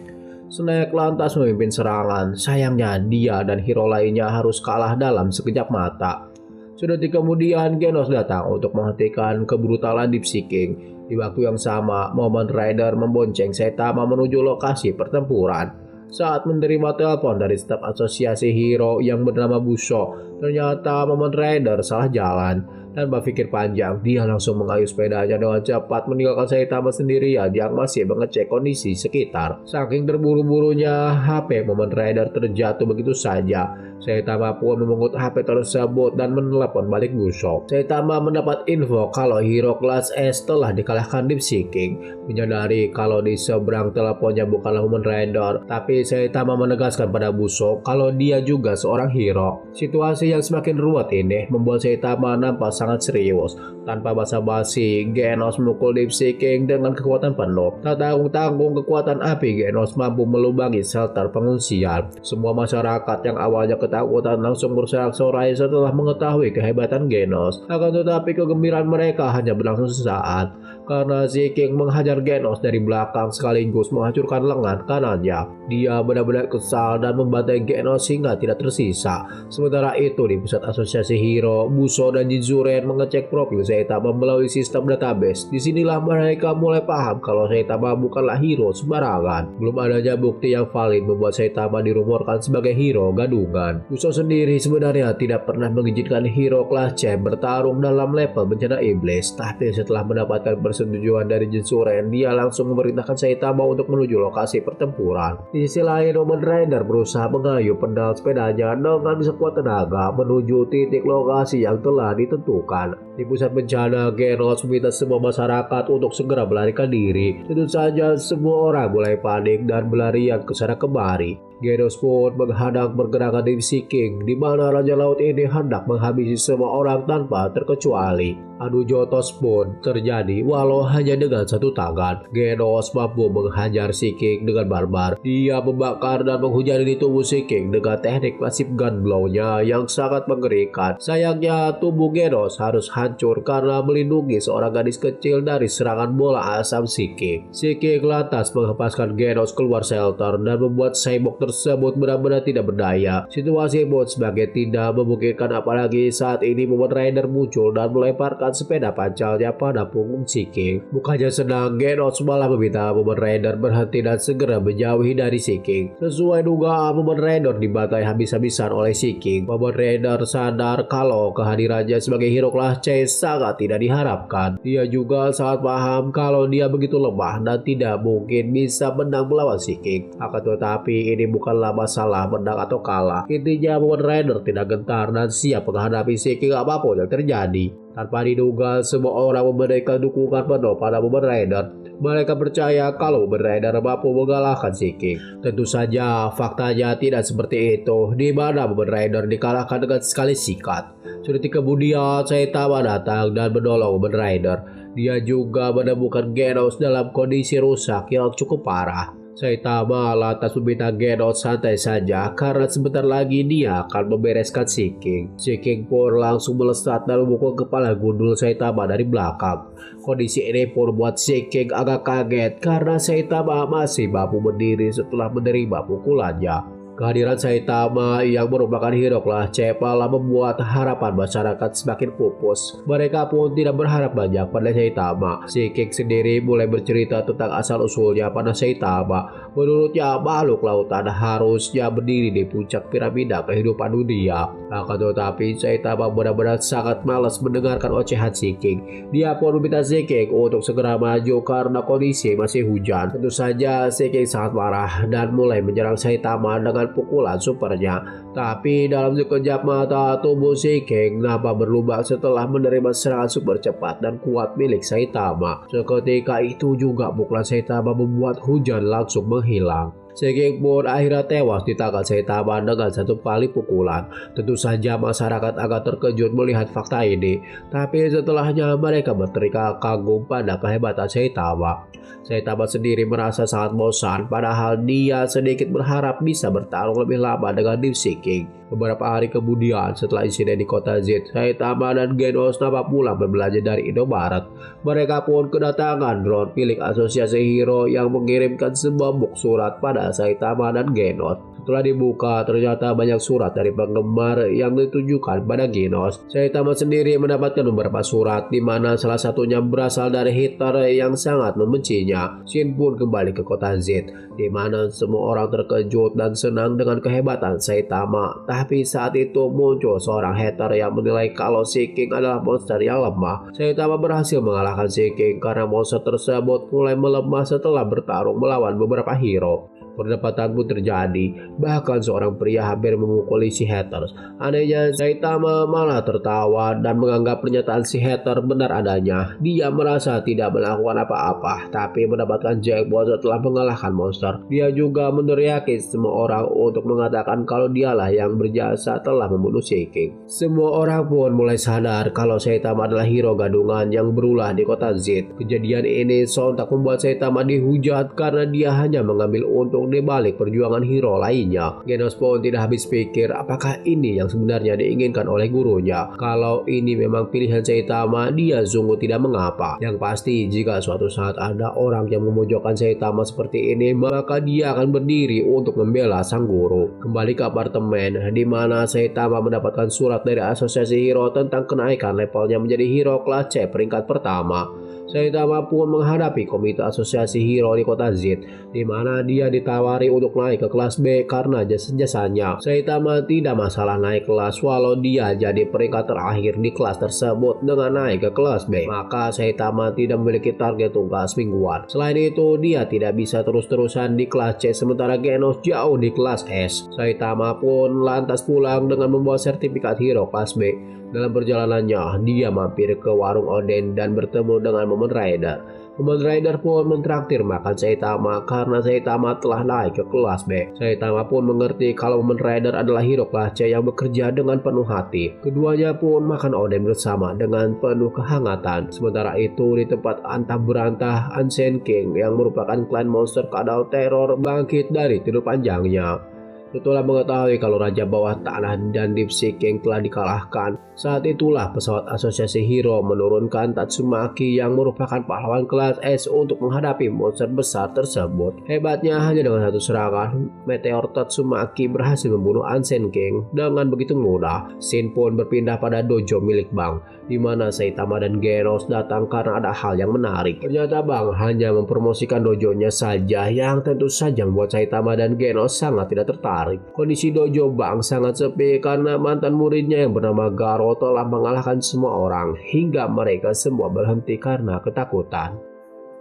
Snake lantas memimpin serangan. Sayangnya dia dan hero lainnya harus kalah dalam sekejap mata. Sedetik kemudian Genos datang untuk menghentikan kebrutalan Deep Sea King. Di waktu yang sama, Kamen Rider membonceng Saitama menuju lokasi pertempuran. Saat menerima telepon dari staf asosiasi hero yang bernama Busho, ternyata Kamen Rider salah jalan. Tanpa pikir panjang, dia langsung mengayuh sepedanya dengan cepat meninggalkan Saitama sendirian yang masih mengecek kondisi sekitar. Saking terburu-burunya, HP Kamen Rider terjatuh begitu saja. Saitama pun memungut HP tersebut dan menelepon balik Busho. Saitama mendapat info kalau hero kelas S telah dikalahkan Deep Sea King. Menyadari kalau di seberang teleponnya bukanlah Kamen Rider, tapi Saitama menegaskan pada Busho kalau dia juga seorang hero. Situasi yang semakin ruwet ini membuat Saitama nampak sangat serius. Tanpa basa-basi, Genos memukul Deep Sea King dengan kekuatan penuh. Tak tanggung-tanggung kekuatan api Genos mampu melubangi shelter pengungsian. Semua masyarakat yang awalnya ketakutan langsung bersorak-sorai setelah mengetahui kehebatan Genos. Akan tetapi kegembiraan mereka hanya berlangsung sesaat, karena si King menghajar Genos dari belakang sekaligus menghancurkan lengan kanannya. Dia benar-benar kesal dan membantai Genos hingga tidak tersisa. Sementara itu di pusat asosiasi hero, Busho dan Jinzuren mengecek profil Saitama melalui sistem database. Disinilah mereka mulai paham kalau Saitama bukanlah hero sembarangan. Belum adanya bukti yang valid membuat Saitama dirumorkan sebagai hero gadungan. Busho sendiri sebenarnya tidak pernah mengizinkan hero kelas C bertarung dalam level bencana iblis, tapi setelah mendapatkan persetujuan dari Jinzuren, dia langsung memerintahkan Saitama untuk menuju lokasi pertempuran. Di sisi lain, Kamen Rider berusaha mengayuh pedal sepedanya dengan sekuat tenaga menuju titik lokasi yang telah ditentukan. Di pusat bencana, Genos meminta semua masyarakat untuk segera melarikan diri. Tentu saja semua orang mulai panik dan berlarian ke sana kemari. Genos pun menghadang pergerakan Deep Sea King, di mana Raja Laut ini hendak menghabisi semua orang tanpa terkecuali. Adu jotos pun terjadi walau hanya dengan satu tangan. Genos mampu menghajar si King dengan barbar. Dia membakar dan menghujani di tubuh si King dengan teknik pasif gun blow-nya yang sangat mengerikan. Sayangnya tubuh Genos harus hancur karena melindungi seorang gadis kecil dari serangan bola asam si King. Si King lantas menghempaskan Genos keluar shelter dan membuat cyborg tersebut benar-benar tidak berdaya. Situasi pun semakin tidak memungkinkan, apalagi saat ini Kamen Rider muncul dan melemparkan sepeda pancalnya pada punggung si King. Bukannya senang, Genos malah meminta Kamen Rider berhenti dan segera menjauhi dari si King. Sesuai dugaan, Kamen Rider dibantai habis-habisan oleh si King. Kamen Rider sadar kalau kehadirannya sebagai hero kelas C selesai sangat tidak diharapkan. Dia juga sangat paham kalau dia begitu lemah dan tidak mungkin bisa menang melawan si King. Akan tetapi ini bukanlah masalah menang atau kalah. Intinya Kamen Rider tidak gentar dan siap menghadapi si King apapun yang terjadi. Tanpa diduga, semua orang memberikan dukungan penuh pada Kamen Rider. Mereka percaya kalau Kamen Rider mampu mengalahkan si King. Tentu saja faktanya tidak seperti itu, di mana Kamen Rider dikalahkan dengan sekali sikat. Sedetik kemudian Saitama datang dan menolong Kamen Rider. Dia juga menemukan Genos dalam kondisi rusak yang cukup parah. Saitama lantas meminta Genos santai saja karena sebentar lagi dia akan membereskan si King. Si King pun langsung melesat dan memukul kepala gundul Saitama dari belakang. Kondisi ini pun membuat si King agak kaget karena Saitama masih mampu berdiri setelah menerima pukulannya. Kehadiran Saitama yang merupakan hero kelas C malah membuat harapan masyarakat semakin pupus. Mereka pun tidak berharap banyak pada Saitama. Si King sendiri mulai bercerita tentang asal-usulnya pada Saitama. Menurutnya makhluk lautan harusnya berdiri di puncak piramida kehidupan dunia. Akan tetapi Saitama benar-benar sangat malas mendengarkan ocehan si King. Dia pun meminta si King untuk segera maju karena kondisi masih hujan. Tentu saja si King sangat marah dan mulai menyerang Saitama dengan pukulan supernya. Tapi dalam sekejap mata tubuh si King nampak berlubang setelah menerima serangan super cepat dan kuat milik Saitama. Seketika itu juga pukulan Saitama membuat hujan langsung menghilang. Si King pun akhirnya tewas di tangan Saitama dengan satu kali pukulan. Tentu saja masyarakat agak terkejut melihat fakta ini. Tapi setelahnya mereka berteriak kagum pada kehebatan Saitama. Saitama sendiri merasa sangat bosan, padahal dia sedikit berharap bisa bertarung lebih lama dengan tim si King. Beberapa hari kemudian setelah insiden di kota Z, Saitama dan Genos nampak pulang berbelanja dari Indomaret. Mereka pun kedatangan drone milik asosiasi hero yang mengirimkan sebuah box surat pada Saitama dan Genos. Setelah dibuka, ternyata banyak surat dari penggemar yang ditujukan pada Genos. Saitama sendiri mendapatkan beberapa surat, di mana salah satunya berasal dari hater yang sangat membencinya. Shin pun kembali ke kota Z, di mana semua orang terkejut dan senang dengan kehebatan Saitama. Tapi saat itu muncul seorang hater yang menilai kalau si King adalah monster yang lemah. Saitama berhasil mengalahkan si King karena monster tersebut mulai melemah setelah bertarung melawan beberapa hero. Perdebatan pun terjadi, bahkan seorang pria hampir memukuli si haters. Anehnya Saitama malah tertawa dan menganggap pernyataan si hater benar adanya. Dia merasa tidak melakukan apa-apa, tapi mendapatkan jackpot setelah mengalahkan monster. Dia juga meneriaki semua orang untuk mengatakan kalau dialah yang berjasa telah membunuh si King. Semua orang pun mulai sadar kalau Saitama adalah hero gadungan yang berulah di kota Z. Kejadian ini sontak membuat Saitama dihujat karena dia hanya mengambil untung di balik perjuangan hero lainnya. Genos pun tidak habis pikir apakah ini yang sebenarnya diinginkan oleh gurunya. Kalau ini memang pilihan Saitama, dia sungguh tidak mengapa. Yang pasti jika suatu saat ada orang yang memojokkan Saitama seperti ini, maka dia akan berdiri untuk membela sang guru. Kembali ke apartemen, di mana Saitama mendapatkan surat dari asosiasi hero tentang kenaikan levelnya menjadi hero kelas C peringkat pertama. Saitama pun menghadapi komite asosiasi hero di kota Z, di mana dia ditawari untuk naik ke kelas B karena jasa-jasanya. Saitama tidak masalah naik kelas walau dia jadi peringkat terakhir di kelas tersebut dengan naik ke kelas B. Maka Saitama tidak memiliki target tugas mingguan. Selain itu, dia tidak bisa terus-terusan di kelas C sementara Genos jauh di kelas S. Saitama pun lantas pulang dengan membawa sertifikat hero kelas B. Dalam perjalanannya, dia mampir ke warung Oden dan bertemu dengan Kamen Rider. Kamen Rider pun mentraktir makan Saitama karena Saitama telah naik ke kelas B. Saitama pun mengerti kalau Kamen Rider adalah hero kelas C yang bekerja dengan penuh hati. Keduanya pun makan Oden bersama dengan penuh kehangatan. Sementara itu, di tempat antah berantah, Ansem King yang merupakan klan monster kadal teror bangkit dari tidur panjangnya. Setelah mengetahui kalau Raja Bawah Tanah dan Deep Sea King telah dikalahkan, saat itulah pesawat asosiasi hero menurunkan Tatsumaki yang merupakan pahlawan kelas S untuk menghadapi monster besar tersebut. Hebatnya hanya dengan satu serangan, meteor Tatsumaki berhasil membunuh Ansem King dengan begitu mudah. Shin pun berpindah pada dojo milik Bang, di mana Saitama dan Genos datang karena ada hal yang menarik. Ternyata Bang hanya mempromosikan dojonya saja, yang tentu saja membuat Saitama dan Genos sangat tidak tertarik. tertarik. Kondisi dojo Bang sangat sepi karena mantan muridnya yang bernama Garo telah mengalahkan semua orang hingga mereka semua berhenti karena ketakutan.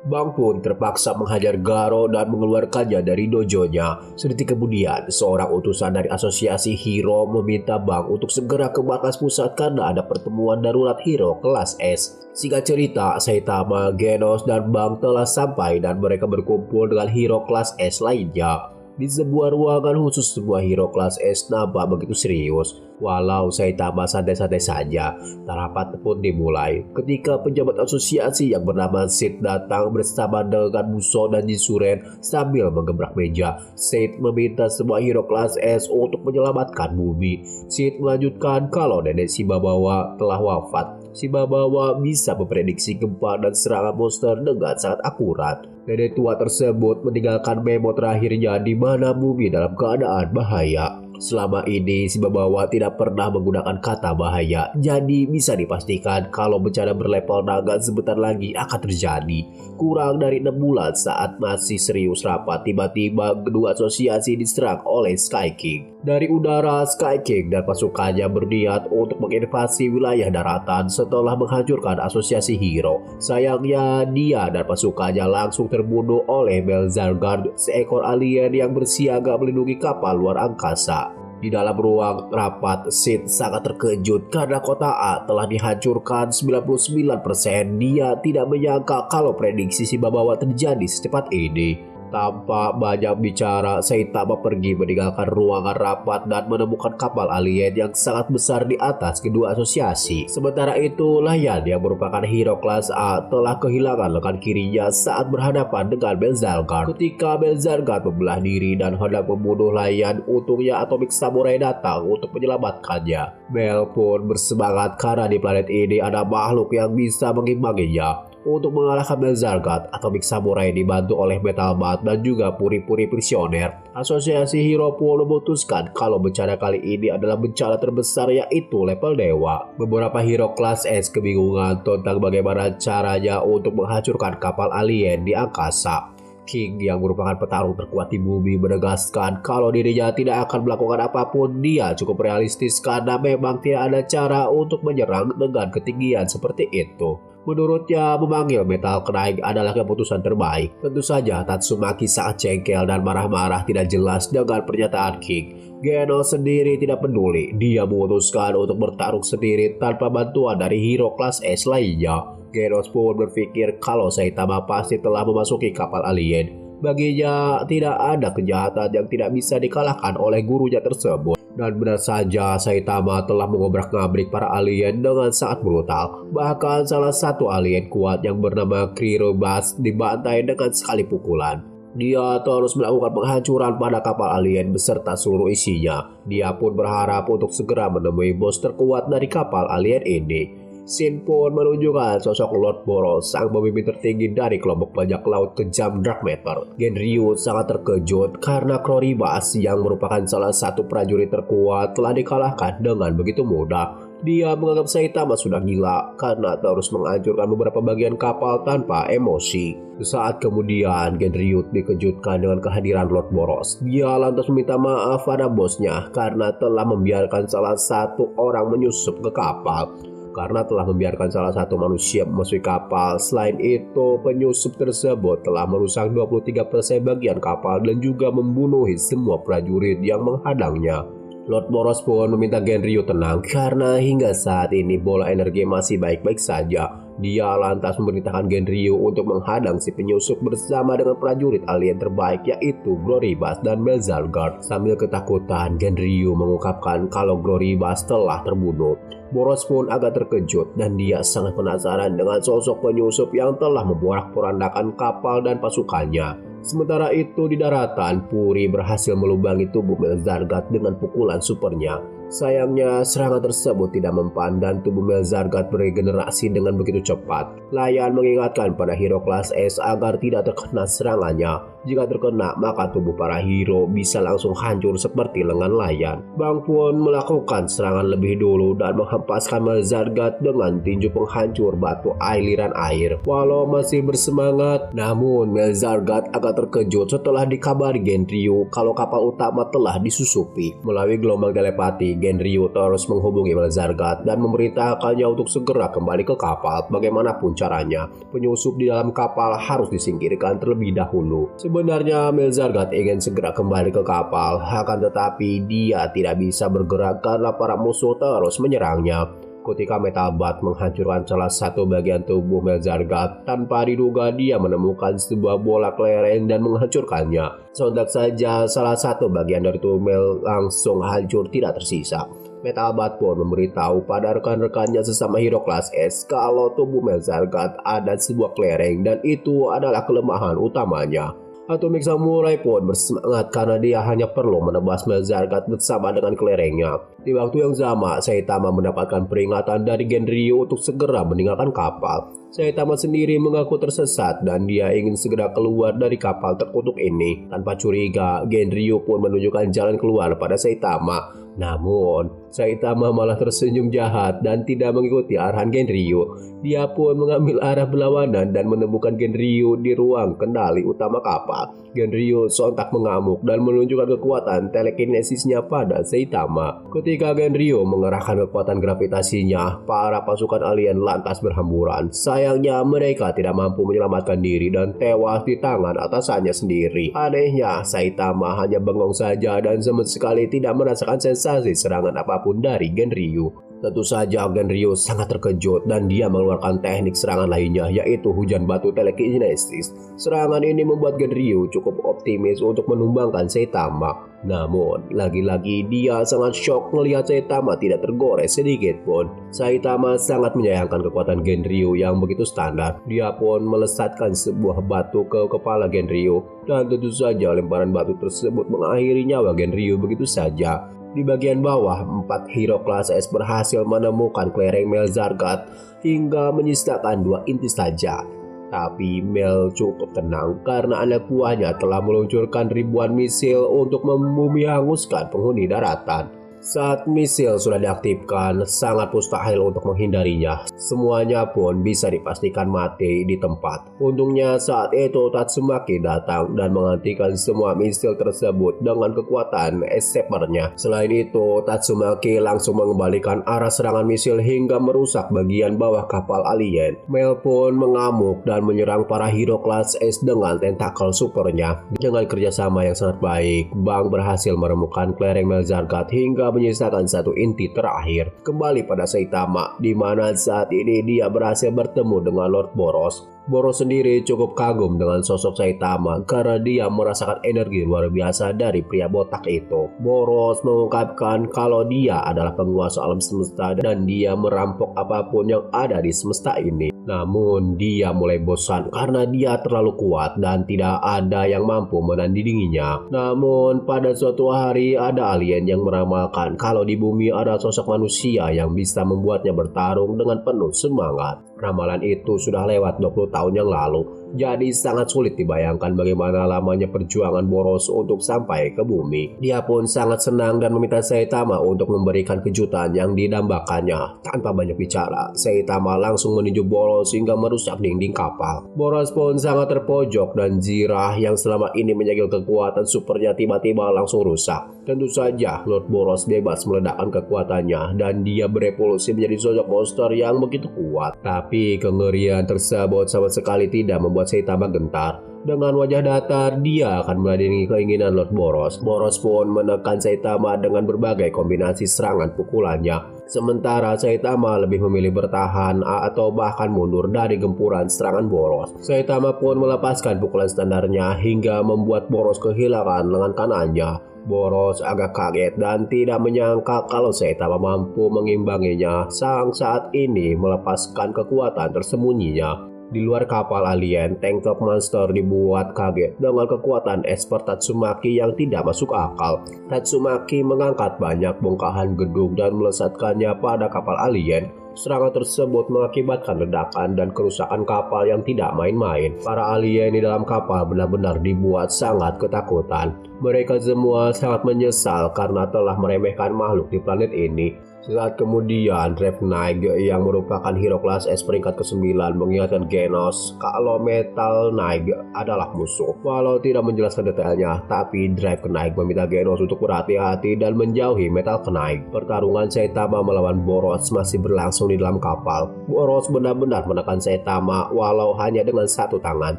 Bang pun terpaksa menghajar Garo dan mengeluarkannya dari dojonya. Sedetik kemudian, seorang utusan dari asosiasi hero meminta Bang untuk segera ke markas pusat karena ada pertemuan darurat hero kelas S. Singkat cerita, Saitama, Genos, dan Bang telah sampai dan mereka berkumpul dengan hero kelas S lainnya. Di sebuah ruangan khusus, sebuah hero kelas S nampak begitu serius. Walau Saitama santai-santai saja, rapat pun dimulai. Ketika pejabat asosiasi yang bernama Sid datang bersama dengan Muso dan Jinsuren sambil menggebrak meja. Sid meminta semua hero kelas S untuk menyelamatkan bumi. Sid melanjutkan kalau nenek Shibabawa telah wafat. Shibabawa bisa memprediksi gempa dan serangan monster dengan sangat akurat. Nenek tua tersebut meninggalkan memo terakhirnya di mana bumi dalam keadaan bahaya. Selama ini Shibabawa tidak pernah menggunakan kata bahaya, jadi bisa dipastikan kalau bencana berlevel naga sebentar lagi akan terjadi. Kurang dari 6 bulan saat masih serius rapat, tiba-tiba kedua asosiasi diserang oleh Sky King. Dari udara, Sky King dan pasukannya berniat untuk menginvasi wilayah daratan setelah menghancurkan asosiasi hero. Sayangnya dia dan pasukannya langsung terbunuh oleh Belzargard, seekor alien yang bersiaga melindungi kapal luar angkasa. Di dalam ruang rapat, Sid sangat terkejut karena kota A telah dihancurkan 99%. Dia tidak menyangka kalau prediksi Shibabawa terjadi secepat ini. Tanpa banyak bicara, Saitama pergi meninggalkan ruangan rapat dan menemukan kapal alien yang sangat besar di atas kedua asosiasi. Sementara itu, Layan yang merupakan hero kelas A telah kehilangan lengan kirinya saat berhadapan dengan Belzargard. Ketika Belzargard membelah diri dan hendak membunuh Layan, untungnya Atomic Samurai datang untuk menyelamatkannya. Bel pun bersemangat karena di planet ini ada makhluk yang bisa mengimbanginya. Untuk mengalahkan Belzargard, Atomic Samurai dibantu oleh Metal Bat dan juga puri-puri prisioner. Asosiasi hero pun memutuskan kalau bencana kali ini adalah bencana terbesar, yaitu level dewa. Beberapa hero kelas S kebingungan tentang bagaimana caranya untuk menghancurkan kapal alien di angkasa. King yang merupakan petarung terkuat di bumi menegaskan kalau dirinya tidak akan melakukan apapun. Dia cukup realistis karena memang tidak ada cara untuk menyerang dengan ketinggian seperti itu. Menurutnya, memanggil Metal Knight adalah keputusan terbaik. Tentu saja Tatsumaki sangat jengkel dan marah-marah tidak jelas dengan pernyataan King. Genos sendiri tidak peduli. Dia memutuskan untuk bertarung sendiri tanpa bantuan dari hero kelas S lainnya. Genos pun berpikir kalau Saitama pasti telah memasuki kapal alien. Baginya, tidak ada kejahatan yang tidak bisa dikalahkan oleh gurunya tersebut. Dan benar saja, Saitama telah mengobrak-ngabrik para alien dengan sangat brutal. Bahkan salah satu alien kuat yang bernama Kirobas dibantai dengan sekali pukulan. Dia terus melakukan penghancuran pada kapal alien beserta seluruh isinya. Dia pun berharap untuk segera menemui bos terkuat dari kapal alien ini. Shin pun menunjukkan sosok Lord Boros, sang pemimpin tertinggi dari kelompok bajak laut kejam Dark Matter. Genryu sangat terkejut karena Kroribas yang merupakan salah satu prajurit terkuat telah dikalahkan dengan begitu mudah. Dia menganggap Saitama sudah gila karena terus menghancurkan beberapa bagian kapal tanpa emosi. Saat kemudian Genryu dikejutkan dengan kehadiran Lord Boros. Dia lantas meminta maaf pada bosnya karena telah membiarkan salah satu orang menyusup ke kapal. Karena telah membiarkan salah satu manusia memasuki kapal. Selain itu, penyusup tersebut telah merusak 23% bagian kapal dan juga membunuh semua prajurit yang menghadangnya. Lord Boros pun meminta Genryu tenang karena hingga saat ini bola energi masih baik-baik saja. Dia lantas memerintahkan Genryu untuk menghadang si penyusup bersama dengan prajurit alien terbaik, yaitu Gloribas dan Belzargard. Sambil ketakutan, Genryu mengungkapkan kalau Gloribas telah terbunuh. Boros pun agak terkejut dan dia sangat penasaran dengan sosok penyusup yang telah memporak-porandakan kapal dan pasukannya. Sementara itu di daratan, Puri berhasil melubangi tubuh Belzargard dengan pukulan supernya. Sayangnya serangan tersebut tidak mempan dan tubuh Melzargat beregenerasi dengan begitu cepat. Lion mengingatkan pada hero kelas S agar tidak terkena serangannya. Jika terkena maka tubuh para hero bisa langsung hancur seperti lengan Lion. Bang pun melakukan serangan lebih dulu dan menghempaskan Melzargat dengan tinju penghancur batu aliran air. Walau masih bersemangat, namun Melzargat agak terkejut setelah dikabari Genryu kalau kapal utama telah disusupi. Melalui gelombang telepati, Genryu terus menghubungi Melzargat dan memerintahkannya untuk segera kembali ke kapal bagaimanapun caranya. Penyusup di dalam kapal harus disingkirkan terlebih dahulu. Sebenarnya Melzargat ingin segera kembali ke kapal, akan tetapi dia tidak bisa bergerak karena para musuh terus menyerangnya. Ketika Metalbat menghancurkan salah satu bagian tubuh Melzargat, tanpa diduga dia menemukan sebuah bola kelereng dan menghancurkannya. Sontak saja salah satu bagian dari tubuh Mel langsung hancur tidak tersisa. Metalbat pun memberitahu pada rekan-rekannya sesama hero kelas S kalau tubuh Melzargat ada sebuah kelereng dan itu adalah kelemahan utamanya. Atomic Samurai pun bersemangat karena dia hanya perlu menebas Melzargat bersama dengan kelerengnya. Di waktu yang sama, Saitama mendapatkan peringatan dari Genryu untuk segera meninggalkan kapal. Saitama sendiri mengaku tersesat dan dia ingin segera keluar dari kapal terkutuk ini. Tanpa curiga, Genryu pun menunjukkan jalan keluar pada Saitama. Namun, Saitama malah tersenyum jahat dan tidak mengikuti arahan Genryu. Dia pun mengambil arah berlawanan dan menemukan Genryu di ruang kendali utama kapal. Genryu sontak mengamuk dan menunjukkan kekuatan telekinesisnya pada Saitama. Ketika Genryu mengerahkan kekuatan gravitasinya, para pasukan alien lantas berhamburan. Sayangnya mereka tidak mampu menyelamatkan diri dan tewas di tangan atasannya sendiri. Anehnya, Saitama hanya bengong saja dan sama sekali tidak merasakan sensasi serangan apapun dari Genryu. Tentu saja Genryu sangat terkejut dan dia mengeluarkan teknik serangan lainnya, yaitu hujan batu telekinesis. Serangan ini membuat Genryu cukup optimis untuk menumbangkan Saitama. Namun, lagi-lagi dia sangat shock melihat Saitama tidak tergores sedikit pun. Saitama sangat menyayangkan kekuatan Genryu yang begitu standar. Dia pun melesatkan sebuah batu ke kepala Genryu, dan tentu saja lemparan batu tersebut mengakhiri nyawa Genryu begitu saja. Di bagian bawah, 4 hero kelas S berhasil menemukan kelereng Melzargat hingga menyisakan 2 inti saja. Tapi Mel cukup tenang karena anak buahnya telah meluncurkan ribuan misil untuk membumi hanguskan penghuni daratan. Saat misil sudah diaktifkan, sangat mustahil untuk menghindarinya. Semuanya pun bisa dipastikan mati di tempat. Untungnya saat itu Tatsumaki datang dan menghentikan semua misil tersebut dengan kekuatan escapernya. Selain itu, Tatsumaki langsung mengembalikan arah serangan misil hingga merusak bagian bawah kapal alien. Mel pun mengamuk dan menyerang para hero kelas S dengan tentakel supernya. Dengan kerjasama yang sangat baik, Bang berhasil menemukan kelereng Melzargat hingga menyisakan 1 inti terakhir. Kembali pada Saitama, di mana saat ini dia berhasil bertemu dengan Lord Boros. Boros sendiri cukup kagum dengan sosok Saitama karena dia merasakan energi luar biasa dari pria botak itu. Boros mengungkapkan kalau dia adalah penguasa alam semesta dan dia merampok apapun yang ada di semesta ini. Namun dia mulai bosan karena dia terlalu kuat dan tidak ada yang mampu menandinginya. Namun pada suatu hari ada alien yang meramalkan kalau di bumi ada sosok manusia yang bisa membuatnya bertarung dengan penuh semangat. Ramalan itu sudah lewat 20 tahun yang lalu, jadi sangat sulit dibayangkan bagaimana lamanya perjuangan Boros untuk sampai ke bumi. Dia pun sangat senang dan meminta Saitama untuk memberikan kejutan yang didambakannya. Tanpa banyak bicara, Saitama langsung menuju Boros hingga merusak dinding kapal. Boros pun sangat terpojok dan Jirah yang selama ini menyegel kekuatan supernya tiba-tiba langsung rusak. Tentu saja Lord Boros bebas meledakkan kekuatannya dan dia berevolusi menjadi sosok monster yang begitu kuat. Tapi kengerian tersebut sama sekali tidak membuat Saitama gentar. Dengan wajah datar, dia akan meladeni keinginan Lord Boros. Boros pun menekan Saitama dengan berbagai kombinasi serangan pukulannya. Sementara Saitama lebih memilih bertahan atau bahkan mundur dari gempuran serangan Boros. Saitama pun melepaskan pukulan standarnya hingga membuat Boros kehilangan lengan kanannya. Boros agak kaget dan tidak menyangka kalau Saitama mampu mengimbanginya saat ini melepaskan kekuatan tersembunyinya. Di luar kapal alien, tank top monster dibuat kaget dengan kekuatan expert Tatsumaki yang tidak masuk akal. Tatsumaki mengangkat banyak bongkahan gedung dan melesatkannya pada kapal alien. Serangan tersebut mengakibatkan ledakan dan kerusakan kapal yang tidak main-main. Para alien di dalam kapal benar-benar dibuat sangat ketakutan. Mereka semua sangat menyesal karena telah meremehkan makhluk di planet ini. Saat kemudian, Drive Knight yang merupakan hero kelas S peringkat ke-9 mengingatkan Genos kalau Metal Knight adalah musuh. Walau tidak menjelaskan detailnya, tapi Drive Knight meminta Genos untuk berhati-hati dan menjauhi Metal Knight. Pertarungan Saitama melawan Boros masih berlangsung di dalam kapal. Boros benar-benar menekan Saitama walau hanya dengan satu tangan.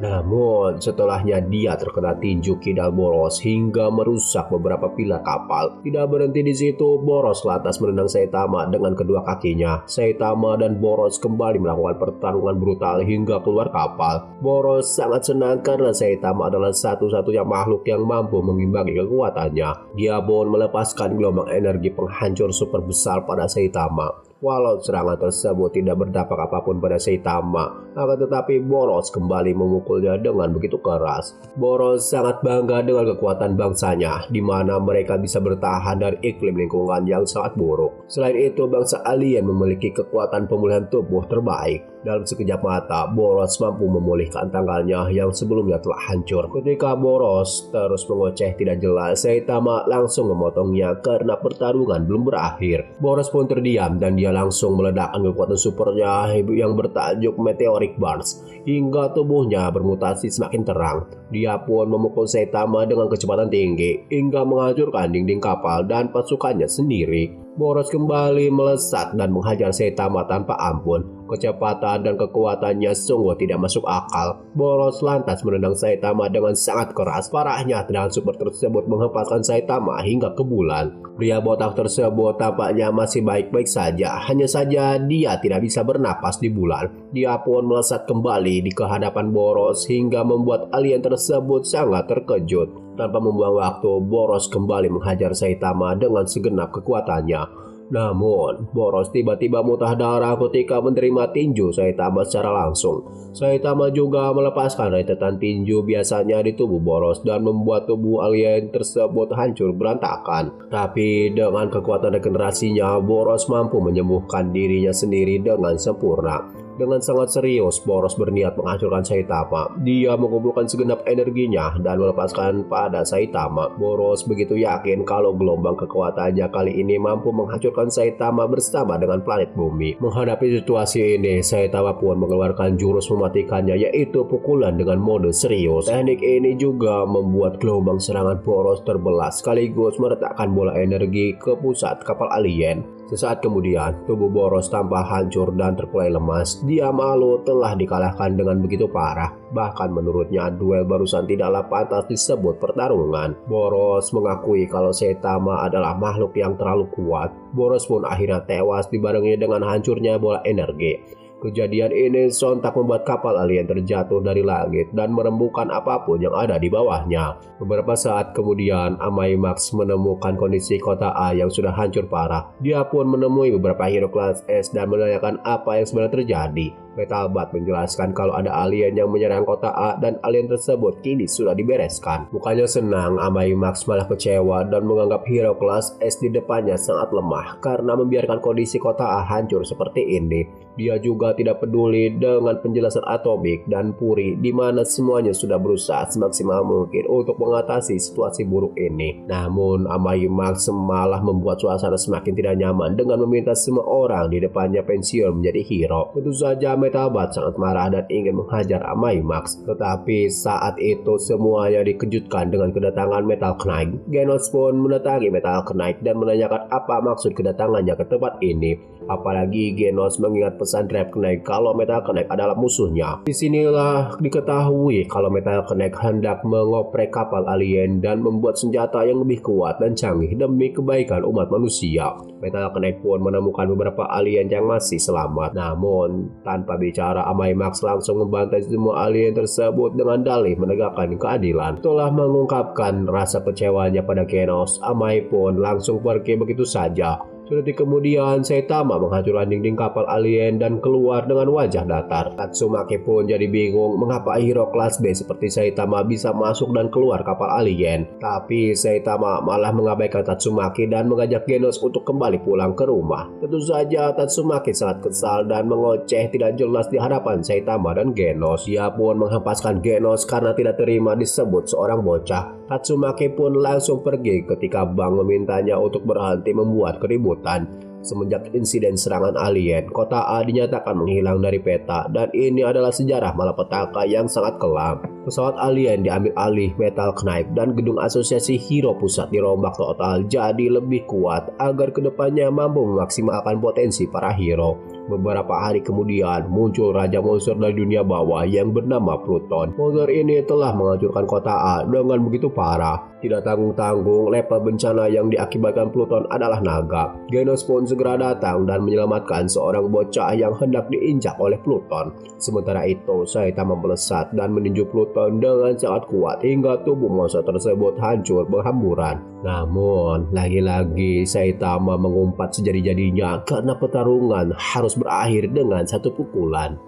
Namun, setelahnya dia terkena tinju kidal Boros hingga merusak beberapa pilar kapal. Tidak berhenti di situ, Boros lantas menendang Saitama dengan kedua kakinya. Saitama dan Boros kembali melakukan pertarungan brutal hingga keluar kapal. Boros sangat senang karena Saitama adalah satu-satunya makhluk yang mampu mengimbangi kekuatannya. Dia pun melepaskan gelombang energi penghancur super besar pada Saitama. Walau serangan tersebut tidak berdampak apapun pada Saitama, akan tetapi Boros kembali memukulnya dengan begitu keras. Boros sangat bangga dengan kekuatan bangsanya, di mana mereka bisa bertahan dari iklim lingkungan yang sangat buruk. Selain itu, bangsa alien memiliki kekuatan pemulihan tubuh terbaik. Dalam sekejap mata, Boros mampu memulihkan tanggalnya yang sebelumnya telah hancur. Ketika Boros terus mengoceh tidak jelas, Saitama langsung memotongnya karena pertarungan belum berakhir. Boros pun terdiam dan dia langsung meledakkan kekuatan supernya yang bertajuk Meteoric Burst hingga tubuhnya bermutasi semakin terang. Dia pun memukul Saitama dengan kecepatan tinggi hingga menghancurkan dinding kapal dan pasukannya sendiri. Boros kembali melesat dan menghajar Saitama tanpa ampun. Kecepatan dan kekuatannya sungguh tidak masuk akal. Boros lantas menendang Saitama dengan sangat keras. Parahnya, tendangan super tersebut menghempaskan Saitama hingga ke bulan. Pria botak tersebut tampaknya masih baik-baik saja. Hanya saja dia tidak bisa bernapas di bulan. Dia pun melesat kembali di kehadapan Boros hingga membuat alien tersebut sangat terkejut. Tanpa membuang waktu, Boros kembali menghajar Saitama dengan segenap kekuatannya. Namun, Boros tiba-tiba muntah darah ketika menerima tinju Saitama secara langsung. Saitama juga melepaskan rentetan tinju biasanya di tubuh Boros dan membuat tubuh alien tersebut hancur berantakan. Tapi dengan kekuatan regenerasinya, Boros mampu menyembuhkan dirinya sendiri dengan sempurna. Dengan sangat serius, Boros berniat menghancurkan Saitama. Dia mengumpulkan segenap energinya dan melepaskan pada Saitama. Boros begitu yakin kalau gelombang kekuatannya kali ini mampu menghancurkan Saitama bersama dengan planet bumi. Menghadapi situasi ini, Saitama pun mengeluarkan jurus mematikannya, yaitu pukulan dengan mode serius. Teknik ini juga membuat gelombang serangan Boros terbelah sekaligus meletakkan bola energi ke pusat kapal alien. Sesaat kemudian, tubuh Boros tampak hancur dan terkulai lemas. Dia malu telah dikalahkan dengan begitu parah. Bahkan menurutnya, duel barusan tidaklah pantas disebut pertarungan. Boros mengakui kalau Saitama adalah makhluk yang terlalu kuat. Boros pun akhirnya tewas dibarengi dengan hancurnya bola energi. Kejadian ini sontak membuat kapal alien terjatuh dari langit dan merembukan apapun yang ada di bawahnya. Beberapa saat kemudian, Amai Max menemukan kondisi kota A yang sudah hancur parah. Dia pun menemui beberapa hero kelas S dan menanyakan apa yang sebenarnya terjadi. Metal Bat menjelaskan kalau ada alien yang menyerang kota A dan alien tersebut kini sudah dibereskan. Bukannya senang, Amai Max malah kecewa dan menganggap hero kelas S di depannya sangat lemah karena membiarkan kondisi kota A hancur seperti ini. Dia juga tidak peduli dengan penjelasan Atomik dan Puri di mana semuanya sudah berusaha semaksimal mungkin untuk mengatasi situasi buruk ini. Namun, Amai Max malah membuat suasana semakin tidak nyaman dengan meminta semua orang di depannya pensiun menjadi hero. Tentu saja Metal Bat sangat marah dan ingin menghajar Amai Max. Tetapi saat itu semuanya dikejutkan dengan kedatangan Metal Knight. Genos pun mendatangi Metal Knight dan menanyakan apa maksud kedatangannya ke tempat ini. Apalagi Genos mengingat pesan Drive Knight kalau Metal Knight adalah musuhnya. Disinilah diketahui kalau Metal Knight hendak mengoprek kapal alien dan membuat senjata yang lebih kuat dan canggih demi kebaikan umat manusia. Metal Knight pun menemukan beberapa alien yang masih selamat. Namun, tanpa bicara, Amai Max langsung membantai semua alien tersebut dengan dalih menegakkan keadilan. Setelah mengungkapkan rasa kecewanya pada Genos, Amai pun langsung pergi begitu saja. Sedetik kemudian, Saitama menghancurkan dinding kapal alien dan keluar dengan wajah datar. Tatsumaki pun jadi bingung mengapa hero kelas B seperti Saitama bisa masuk dan keluar kapal alien. Tapi Saitama malah mengabaikan Tatsumaki dan mengajak Genos untuk kembali pulang ke rumah. Tentu saja Tatsumaki sangat kesal dan mengoceh tidak jelas di hadapan Saitama dan Genos. Ia pun menghempaskan Genos karena tidak terima disebut seorang bocah. Tatsumaki pun langsung pergi ketika Bang memintanya untuk berhenti membuat keributan. Semenjak insiden serangan alien, kota A dinyatakan menghilang dari peta dan ini adalah sejarah malapetaka yang sangat kelam. Pesawat alien diambil alih Metal Knight dan gedung asosiasi hero pusat dirombak total jadi lebih kuat agar kedepannya mampu memaksimalkan potensi para hero. Beberapa hari kemudian muncul Raja Monster dari dunia bawah yang bernama Pluton. Monster ini telah menghancurkan kota A dengan begitu parah. Tidak tanggung-tanggung, level bencana yang diakibatkan Pluton adalah naga. Genos pun segera datang dan menyelamatkan seorang bocah yang hendak diinjak oleh Pluton. Sementara itu, Saitama melesat dan meninju Pluton dengan sangat kuat hingga tubuh monster tersebut hancur berhamburan. Namun, lagi-lagi Saitama mengumpat sejadi-jadinya karena pertarungan harus berakhir dengan satu pukulan.